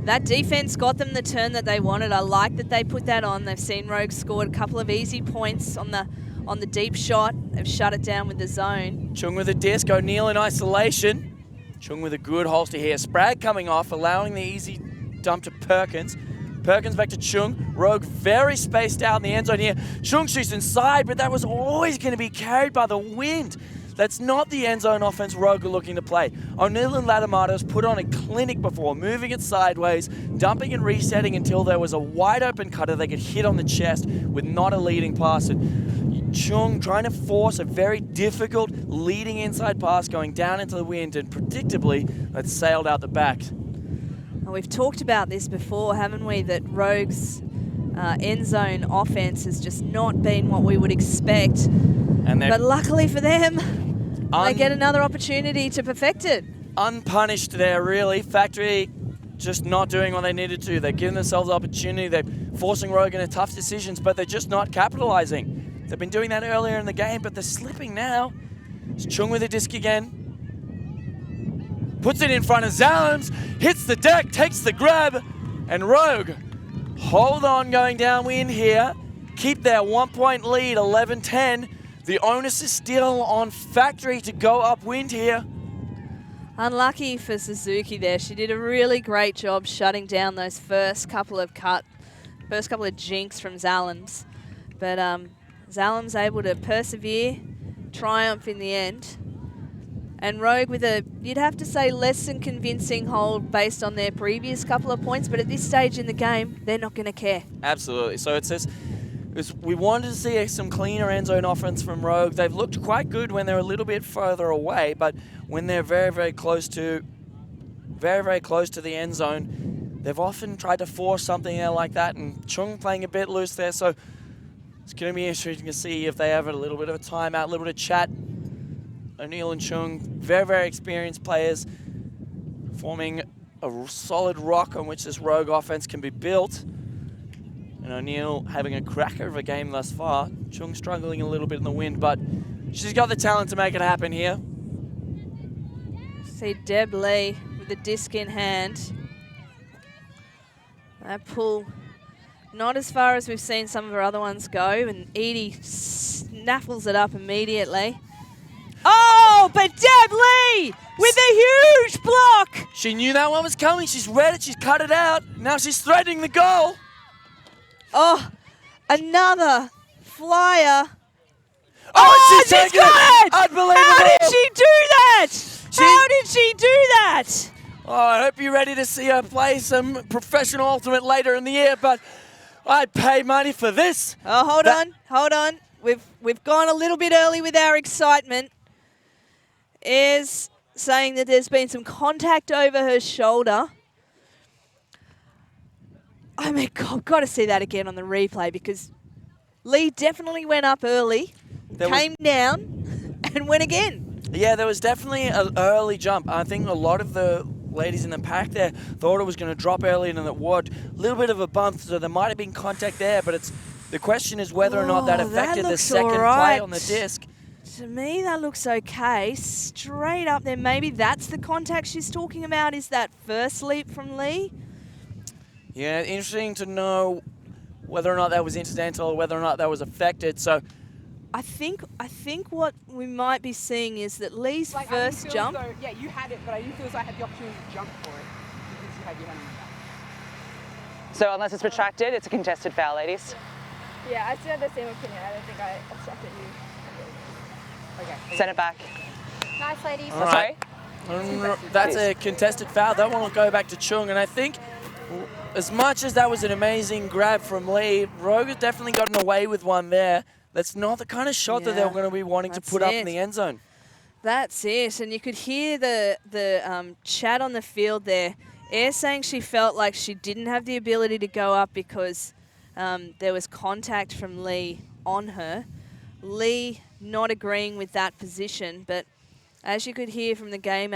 C: that defense got them the turn that they wanted. I like that they put that on. They've seen Rogue scored a couple of easy points on the deep shot. They've shut it down with the zone.
A: Chung with a disc, O'Neill in isolation. Chung with a good holster here. Sprague coming off, allowing the easy dump to Perkins. Perkins back to Chung. Rogue very spaced out in the end zone here. Chung shoots inside, but that was always going to be carried by the wind. That's not the end zone offense Rogue are looking to play. O'Neill and Latamatos put on a clinic before, moving it sideways, dumping and resetting until there was a wide open cutter they could hit on the chest with not a leading pass. And Chung trying to force a very difficult leading inside pass going down into the wind, and predictably that sailed out the back.
C: Well, we've talked about this before, haven't we, that Rogue's end zone offense has just not been what we would expect. But luckily for them, they get another opportunity to perfect it.
A: Unpunished there, really. Factory just not doing what they needed to. They're giving themselves opportunity. They're forcing Rogue into tough decisions, but they're just not capitalizing. They've been doing that earlier in the game, but they're slipping now. It's Chung with a disc again. Puts it in front of Zalams, hits the deck, takes the grab, and Rogue hold on going downwind here. Keep their 1 point lead, 11-10. The onus is still on Factory to go upwind here.
C: Unlucky for Suzuki there. She did a really great job shutting down those first couple of jinks from Zalams. But Zalams able to persevere, triumph in the end. And Rogue with a, you'd have to say, less than convincing hold based on their previous couple of points, but at this stage in the game, they're not going to care.
A: Absolutely. So it says, we wanted to see some cleaner end zone offense from Rogue. They've looked quite good when they're a little bit further away, but when they're very, very close to the end zone, they've often tried to force something there like that, and Chung playing a bit loose there, so it's going to be interesting to see if they have a little bit of a timeout, a little bit of chat. O'Neill and Chung, very, very experienced players, forming a solid rock on which this Rogue offense can be built. And O'Neill having a cracker of a game thus far. Chung struggling a little bit in the wind, but she's got the talent to make it happen here.
C: See Deb Lee with the disc in hand. That pull, not as far as we've seen some of her other ones go, and Edie snaffles it up immediately. Oh, but Deb Lee with a huge block.
A: She knew that one was coming. She's read it. She's cut it out. Now she's threatening the goal.
C: Oh, another flyer.
A: Oh, she's
C: got it!
A: Unbelievable.
C: How did she do that? How did she do that?
A: Oh, I hope you're ready to see her play some professional ultimate later in the year, but I'd pay money for this.
C: Oh, hold on. We've gone a little bit early with our excitement. Is saying that there's been some contact over her shoulder. I mean, I've got to see that again on the replay because Lee definitely went up early, came down, and went again.
A: Yeah, there was definitely an early jump. I think a lot of the ladies in the pack there thought it was going to drop early and it would. A little bit of a bump, so there might have been contact there, but it's The question is whether or not that affected the
C: looks
A: second play
C: alright.
A: on the disc.
C: To me, that looks okay. Straight up there. Maybe that's the contact she's talking about, is that first leap from Lee.
A: Yeah, interesting to know whether or not that was incidental or whether or not that was affected. So
C: I think what we might be seeing is that Lee's
B: like,
C: first jump.
B: Though, yeah, you had it, but I didn't feel as I had the opportunity to jump for it because you had your hand on my back.
D: So unless it's retracted, it's a contested foul, ladies.
E: Yeah, I still have the same opinion. I don't think I obstructed you.
B: Okay.
D: Send it back.
E: Nice, ladies.
A: All right. That's a contested foul. That one will go back to Chung. And I think as much as that was an amazing grab from Lee, Rogue has definitely gotten away with one there. That's not the kind of shot that they're going to be wanting to put up in the end zone.
C: That's it. And you could hear the chat on the field there. Air saying she felt like she didn't have the ability to go up because there was contact from Lee on her. Lee not agreeing with that position, but as you could hear from the game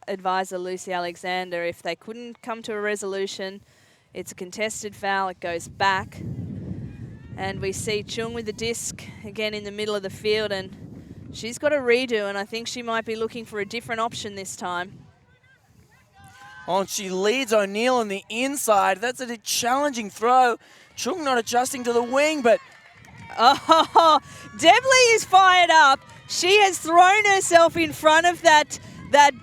C: advisor, Lucy Alexander, if they couldn't come to a resolution, it's a contested foul, it goes back. And we see Chung with the disc again in the middle of the field, and she's got a redo, and I think she might be looking for a different option this time.
A: Oh, and she leads O'Neill on the inside. That's a challenging throw. Chung not adjusting to the wing, but
C: oh, Debley is fired up. She has thrown herself in front of that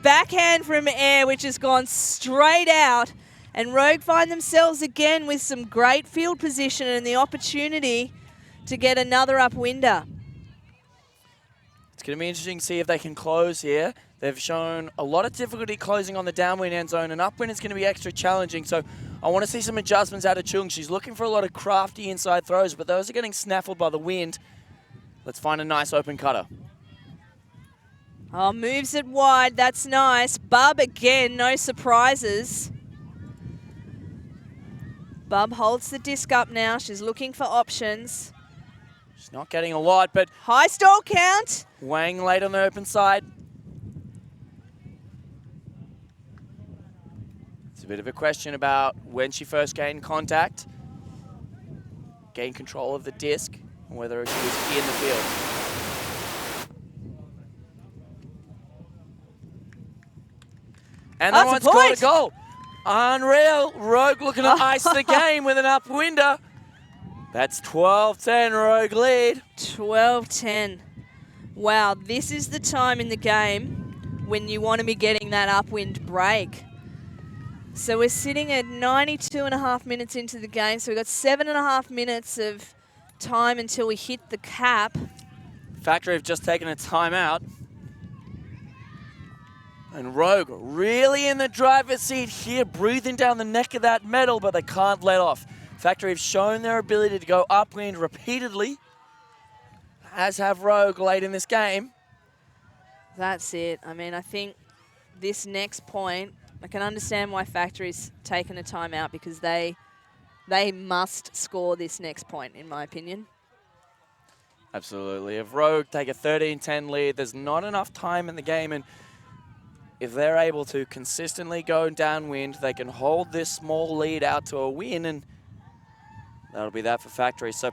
C: backhand from Air, which has gone straight out. And Rogue find themselves again with some great field position and the opportunity to get another upwinder.
A: it's going to be interesting to see if they can close here. They've shown a lot of difficulty closing on the downwind end zone, and upwind is going to be extra challenging. So I want to see some adjustments out of Chung. She's looking for a lot of crafty inside throws, but those are getting snaffled by the wind. Let's find a nice open cutter.
C: Oh, moves it wide. That's nice. Bub again, no surprises. Bub holds the disc up now. She's looking for options.
A: She's not getting a lot, but
C: High stall count.
A: Wang late on the open side. It's a bit of a question about when she first gained contact, gained control of the disc, and whether she was in the field. And that one scored a goal. Unreal. Rogue looking to ice the game with an upwinder. That's 12-10 Rogue lead.
C: 12-10. Wow, this is the time in the game when you want to be getting that upwind break. So we're sitting at 92.5 minutes into the game. So we've got 7.5 minutes of time until we hit the cap.
A: Factory have just taken a timeout. And Rogue really in the driver's seat here, breathing down the neck of that medal, but they can't let off. Factory have shown their ability to go upwind repeatedly, as have Rogue late in this game.
C: That's it. I mean, I think this next point, I can understand why Factory's taken a timeout because they must score this next point, in my opinion.
A: Absolutely. If Rogue take a 13-10 lead, there's not enough time in the game, and if they're able to consistently go downwind, they can hold this small lead out to a win, and that'll be that for Factory. So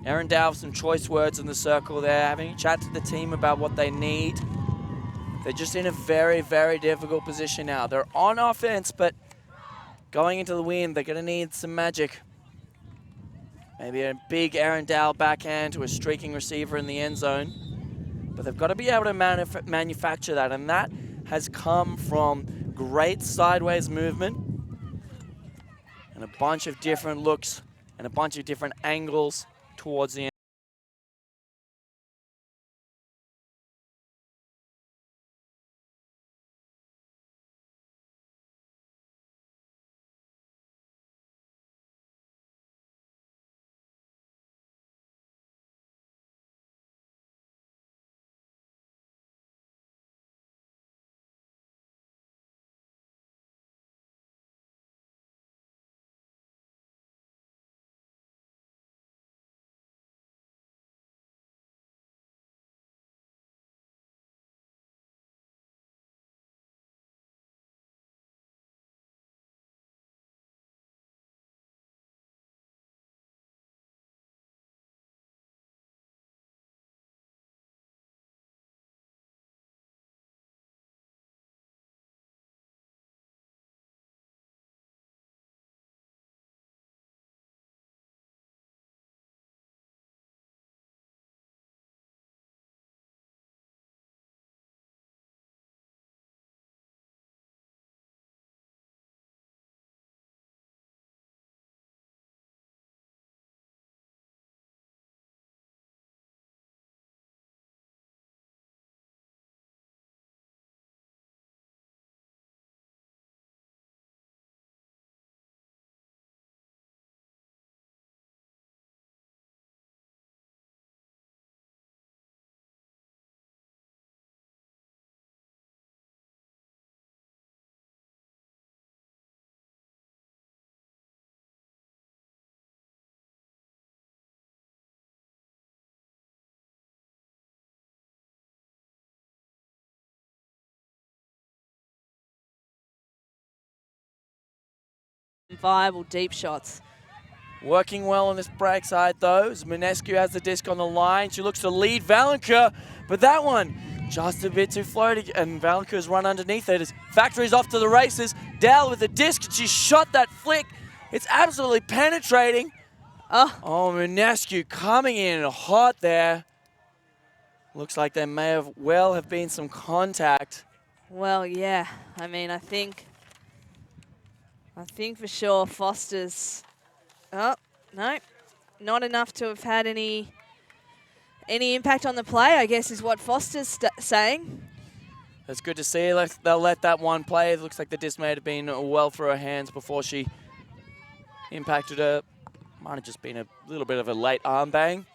A: Erin Dow, some choice words in the circle there, having a chat to the team about what they need. They're just in a very, very difficult position now. They're on offense, but going into the wind, they're going to need some magic. Maybe a big Erin Dow backhand to a streaking receiver in the end zone. But they've got to be able to manufacture that, and that has come from great sideways movement and a bunch of different looks and a bunch of different angles towards the end.
C: viable deep shots.
A: Working well on this break side, though, as Minescu has the disc on the line. She looks to lead Valenka, but that one just a bit too floaty, and Valenka's run underneath it as Factory's off to the races. Dal with the disc, and she shot that flick. It's absolutely penetrating. Oh, Minescu coming in hot there. Looks like there may have been some contact.
C: Well, yeah. I mean, I think for sure Foster's. Oh, no. Not enough to have had any impact on the play, I guess, is what Foster's saying.
A: That's good to see. They'll let that one play. It looks like the disc may have been well through her hands before she impacted her. Might have just been a little bit of a late arm bang.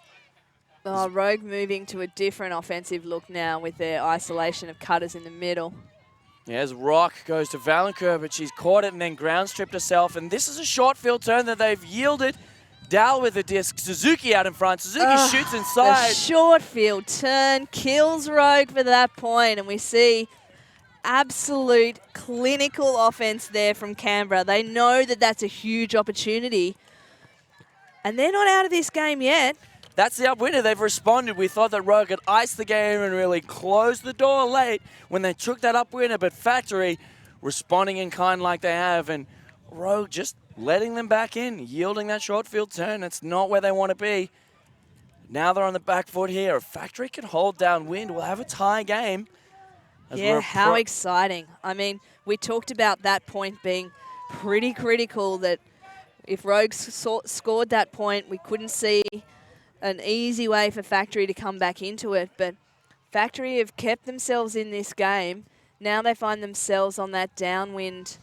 C: Oh, Rogue moving to a different offensive look now with their isolation of cutters in the middle.
A: Yeah, as Rock goes to Valenka, but she's caught it and then ground stripped herself. And this is a short field turn that they've yielded. Dal with the disc, Suzuki out in front. Suzuki shoots inside.
C: The short field turn kills Rogue for that point, and we see absolute clinical offense there from Canberra. They know that that's a huge opportunity, and they're not out of this game yet.
A: That's the up-winner. They've responded. We thought that Rogue had iced the game and really closed the door late when they took that up-winner, but Factory responding in kind like they have, and Rogue just letting them back in, yielding that short field turn. That's not where they want to be. Now they're on the back foot here. If Factory can hold downwind, we'll have a tie game.
C: Yeah, how exciting. I mean, we talked about that point being pretty critical, that if Rogue scored that point, we couldn't see an easy way for Factory to come back into it. But Factory have kept themselves in this game. Now they find themselves on that downwind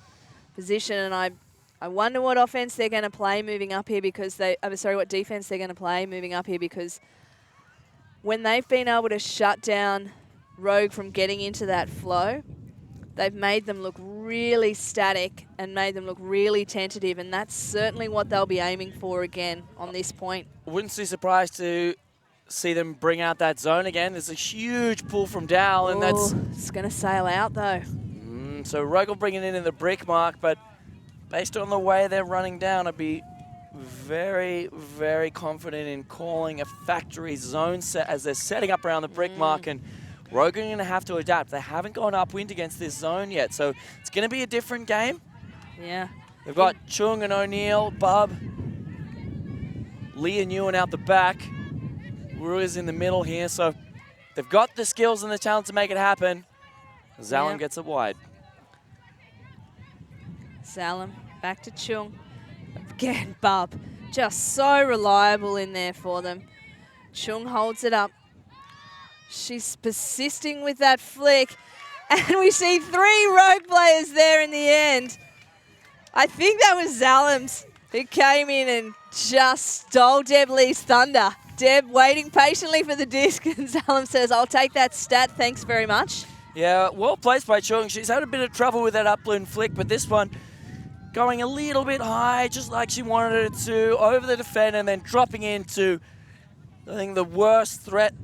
C: position, and I wonder what offense they're going to play moving up here, because what defense they're going to play moving up here, because when they've been able to shut down Rogue from getting into that flow, they've made them look really static and made them look really tentative, and that's certainly what they'll be aiming for again on this point.
A: Wouldn't be surprised to see them bring out that zone again. There's a huge pull from Dal, and
C: it's going to sail out though.
A: So Rogue will bring it in the brick mark, but based on the way they're running down, I'd be very, very confident in calling a Factory zone set as they're setting up around the brick mark, and Rogue are going to have to adapt. They haven't gone upwind against this zone yet, so it's going to be a different game.
C: Yeah.
A: They've got Chung and O'Neill, Bub, Lee and Ewan out the back. Ruiz in the middle here, so they've got the skills and the talent to make it happen. Zalem gets it wide.
C: Zalem back to Chung. Again, Bub, just so reliable in there for them. Chung holds it up. She's persisting with that flick, and we see 3 Rogue players there in the end. I think that was Zalem's who came in and just stole Deb Lee's thunder. Deb waiting patiently for the disc, and Zalem says, "I'll take that stat, thanks very much."
A: Yeah, well placed by Chung. She's had a bit of trouble with that upwind flick, but this one going a little bit high, just like she wanted it to, over the defender, and then dropping into, I think, the worst threat,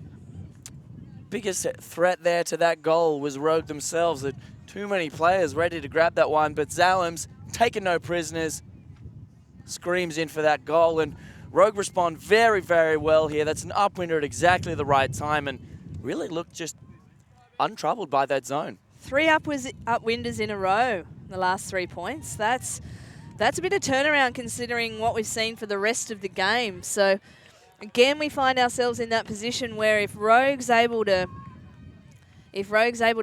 A: biggest threat there to that goal was Rogue themselves. That too many players ready to grab that one, but Zalem's taking no prisoners, screams in for that goal, and Rogue respond very, very well here. That's an upwinder at exactly the right time, and really looked just untroubled by that zone.
C: 3 upwinders in a row, the last 3 points. That's a bit of turnaround considering what we've seen for the rest of the game. So again, we find ourselves in that position where if Rogue's able to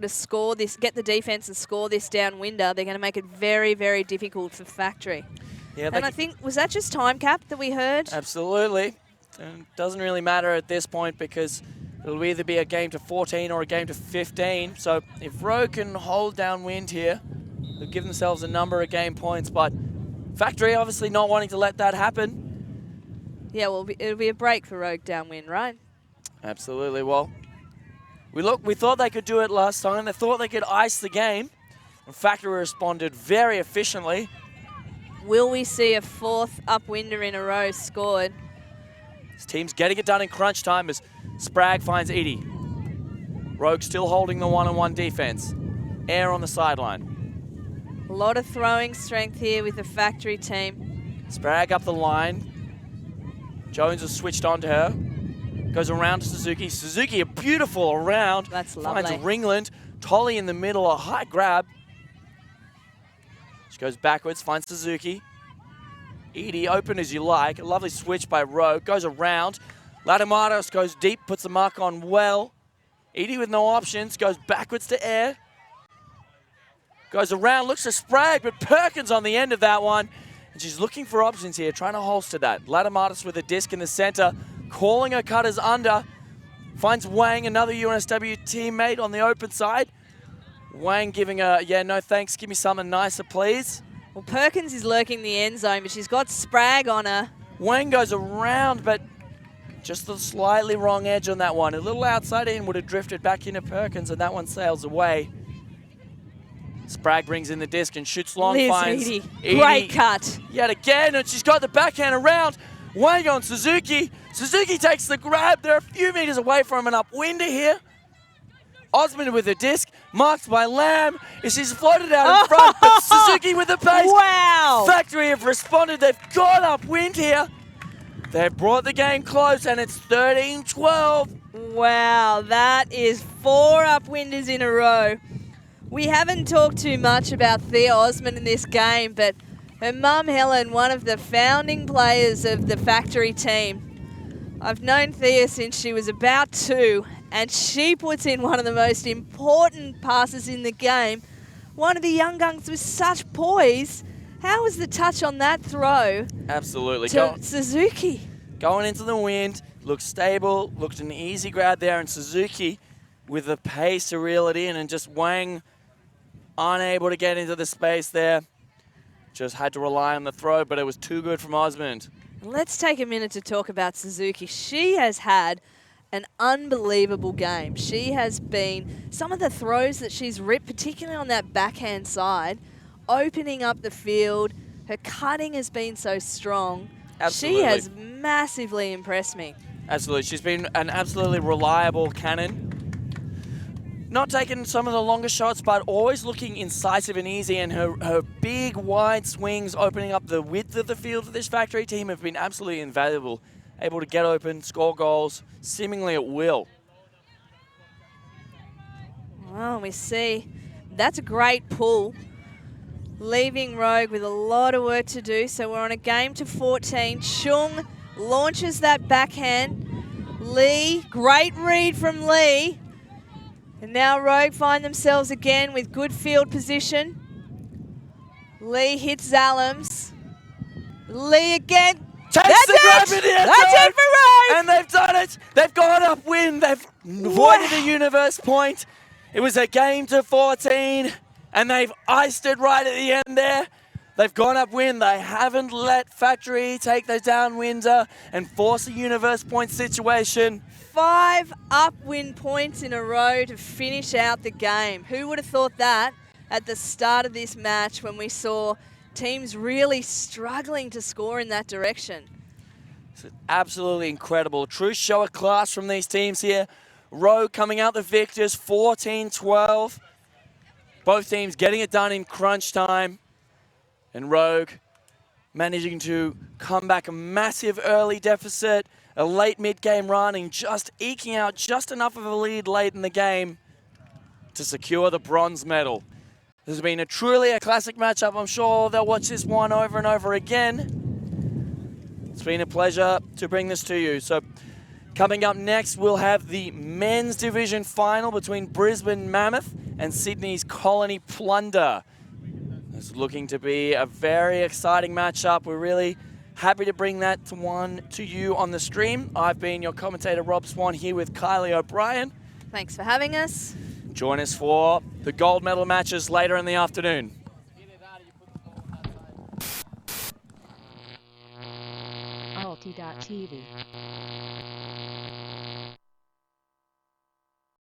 C: score this, get the defense and score this downwinder, they're going to make it very, very difficult for Factory.
A: Yeah,
C: and I think, was that just time cap that we heard?
A: Absolutely. And it doesn't really matter at this point because it'll either be a game to 14 or a game to 15. So if Rogue can hold downwind here, they'll give themselves a number of game points, but Factory obviously not wanting to let that happen.
C: Yeah, well, it'll be a break for Rogue downwind, right?
A: Absolutely. Well, we thought they could do it last time. They thought they could ice the game. And Factory responded very efficiently.
C: Will we see a 4th upwinder in a row scored?
A: This team's getting it done in crunch time as Sprague finds Edie. Rogue still holding the one-on-one defense. Air on the sideline.
C: lot of throwing strength here with the factory team.
A: Spragg up the line. Jones has switched on to her. Goes around to Suzuki. Suzuki, a beautiful around.
C: That's lovely.
A: Finds Ringland. Tolly in the middle, a high grab. She goes backwards, finds Suzuki. Edie, open as you like. A lovely switch by Rogue. Goes around. Latamatos goes deep, puts the mark on well. Edie with no options, goes backwards to air. Goes around, looks to Spragg, but Perkins on the end of that one. And she's looking for options here, trying to holster that. Latamatos with a disc in the center, calling her cutters under. Finds Wang, another UNSW teammate on the open side. Wang giving her, yeah, no thanks, give me something nicer, please.
C: Well, Perkins is lurking the end zone, but she's got Spragg on her.
A: Wang goes around, but just the slightly wrong edge on that one. A little outside in would have drifted back into Perkins, and that one sails away. Spragg brings in the disc and shoots long,
C: Liz
A: finds
C: Edie.
A: Edie
C: Great cut.
A: yet again, and she's got the backhand around. Wang on Suzuki. Suzuki takes the grab. They're a few meters away from an upwinder here. Osmond with the disc, marked by Lamb. She's floated out in front, but Suzuki with the pace.
C: Wow.
A: Factory have responded. They've got upwind here. They've brought the game close, and it's 13-12.
C: Wow, that is 4 upwinders in a row. We haven't talked too much about Thea Osmond in this game, but her mum Helen, one of the founding players of the factory team. I've known Thea since she was about 2, and she puts in one of the most important passes in the game. One of the young guns with such poise. How was the touch on that throw?
A: Absolutely.
C: To Suzuki.
A: Going into the wind, looked stable, looked an easy grab there, and Suzuki with the pace to reel it in, and just Wang unable to get into the space there. Just had to rely on the throw, but it was too good from Osmond.
C: Let's take a minute to talk about Suzuki. She has had an unbelievable game. She has been, some of the throws that she's ripped, particularly on that backhand side, opening up the field. Her cutting has been so strong.
A: Absolutely.
C: She has massively impressed me.
A: Absolutely. She's been an absolutely reliable cannon. Not taking some of the longer shots, but always looking incisive and easy, and her big, wide swings opening up the width of the field for this factory team have been absolutely invaluable. Able to get open, score goals, seemingly at will.
C: Well, we see that's a great pull. Leaving Rogue with a lot of work to do, so we're on a game to 14. Chung launches that backhand. Lee, great read from Lee. And now Rogue find themselves again with good field position. Lee hits Zalams. Lee again.
A: Takes the grab in the end
C: That's
A: zone,
C: it for Rogue.
A: and they've done it. They've gone upwind. They've avoided a universe point. It was a game to 14, and they've iced it right at the end there. They've gone upwind. They haven't let Factory take the downwinder and force a universe point situation.
C: 5 upwind points in a row to finish out the game. Who would have thought that at the start of this match when we saw teams really struggling to score in that direction?
A: It's absolutely incredible. True show of class from these teams here. Rogue coming out the victors, 14-12. Both teams getting it done in crunch time. And Rogue managing to come back a massive early deficit, a late mid-game run, and just eking out just enough of a lead late in the game to secure the bronze medal. This has been truly a classic matchup. I'm sure they'll watch this one over and over again. It's been a pleasure to bring this to you. So coming up next, we'll have the men's division final between Brisbane Mammoth and Sydney's Colony Plunder. It's looking to be a very exciting matchup. We're really happy to bring that to you on the stream. I've been your commentator, Rob Swan, here with Kylie O'Brien.
C: Thanks for having us.
A: Join us for the gold medal matches later in the afternoon.
F: Alti.tv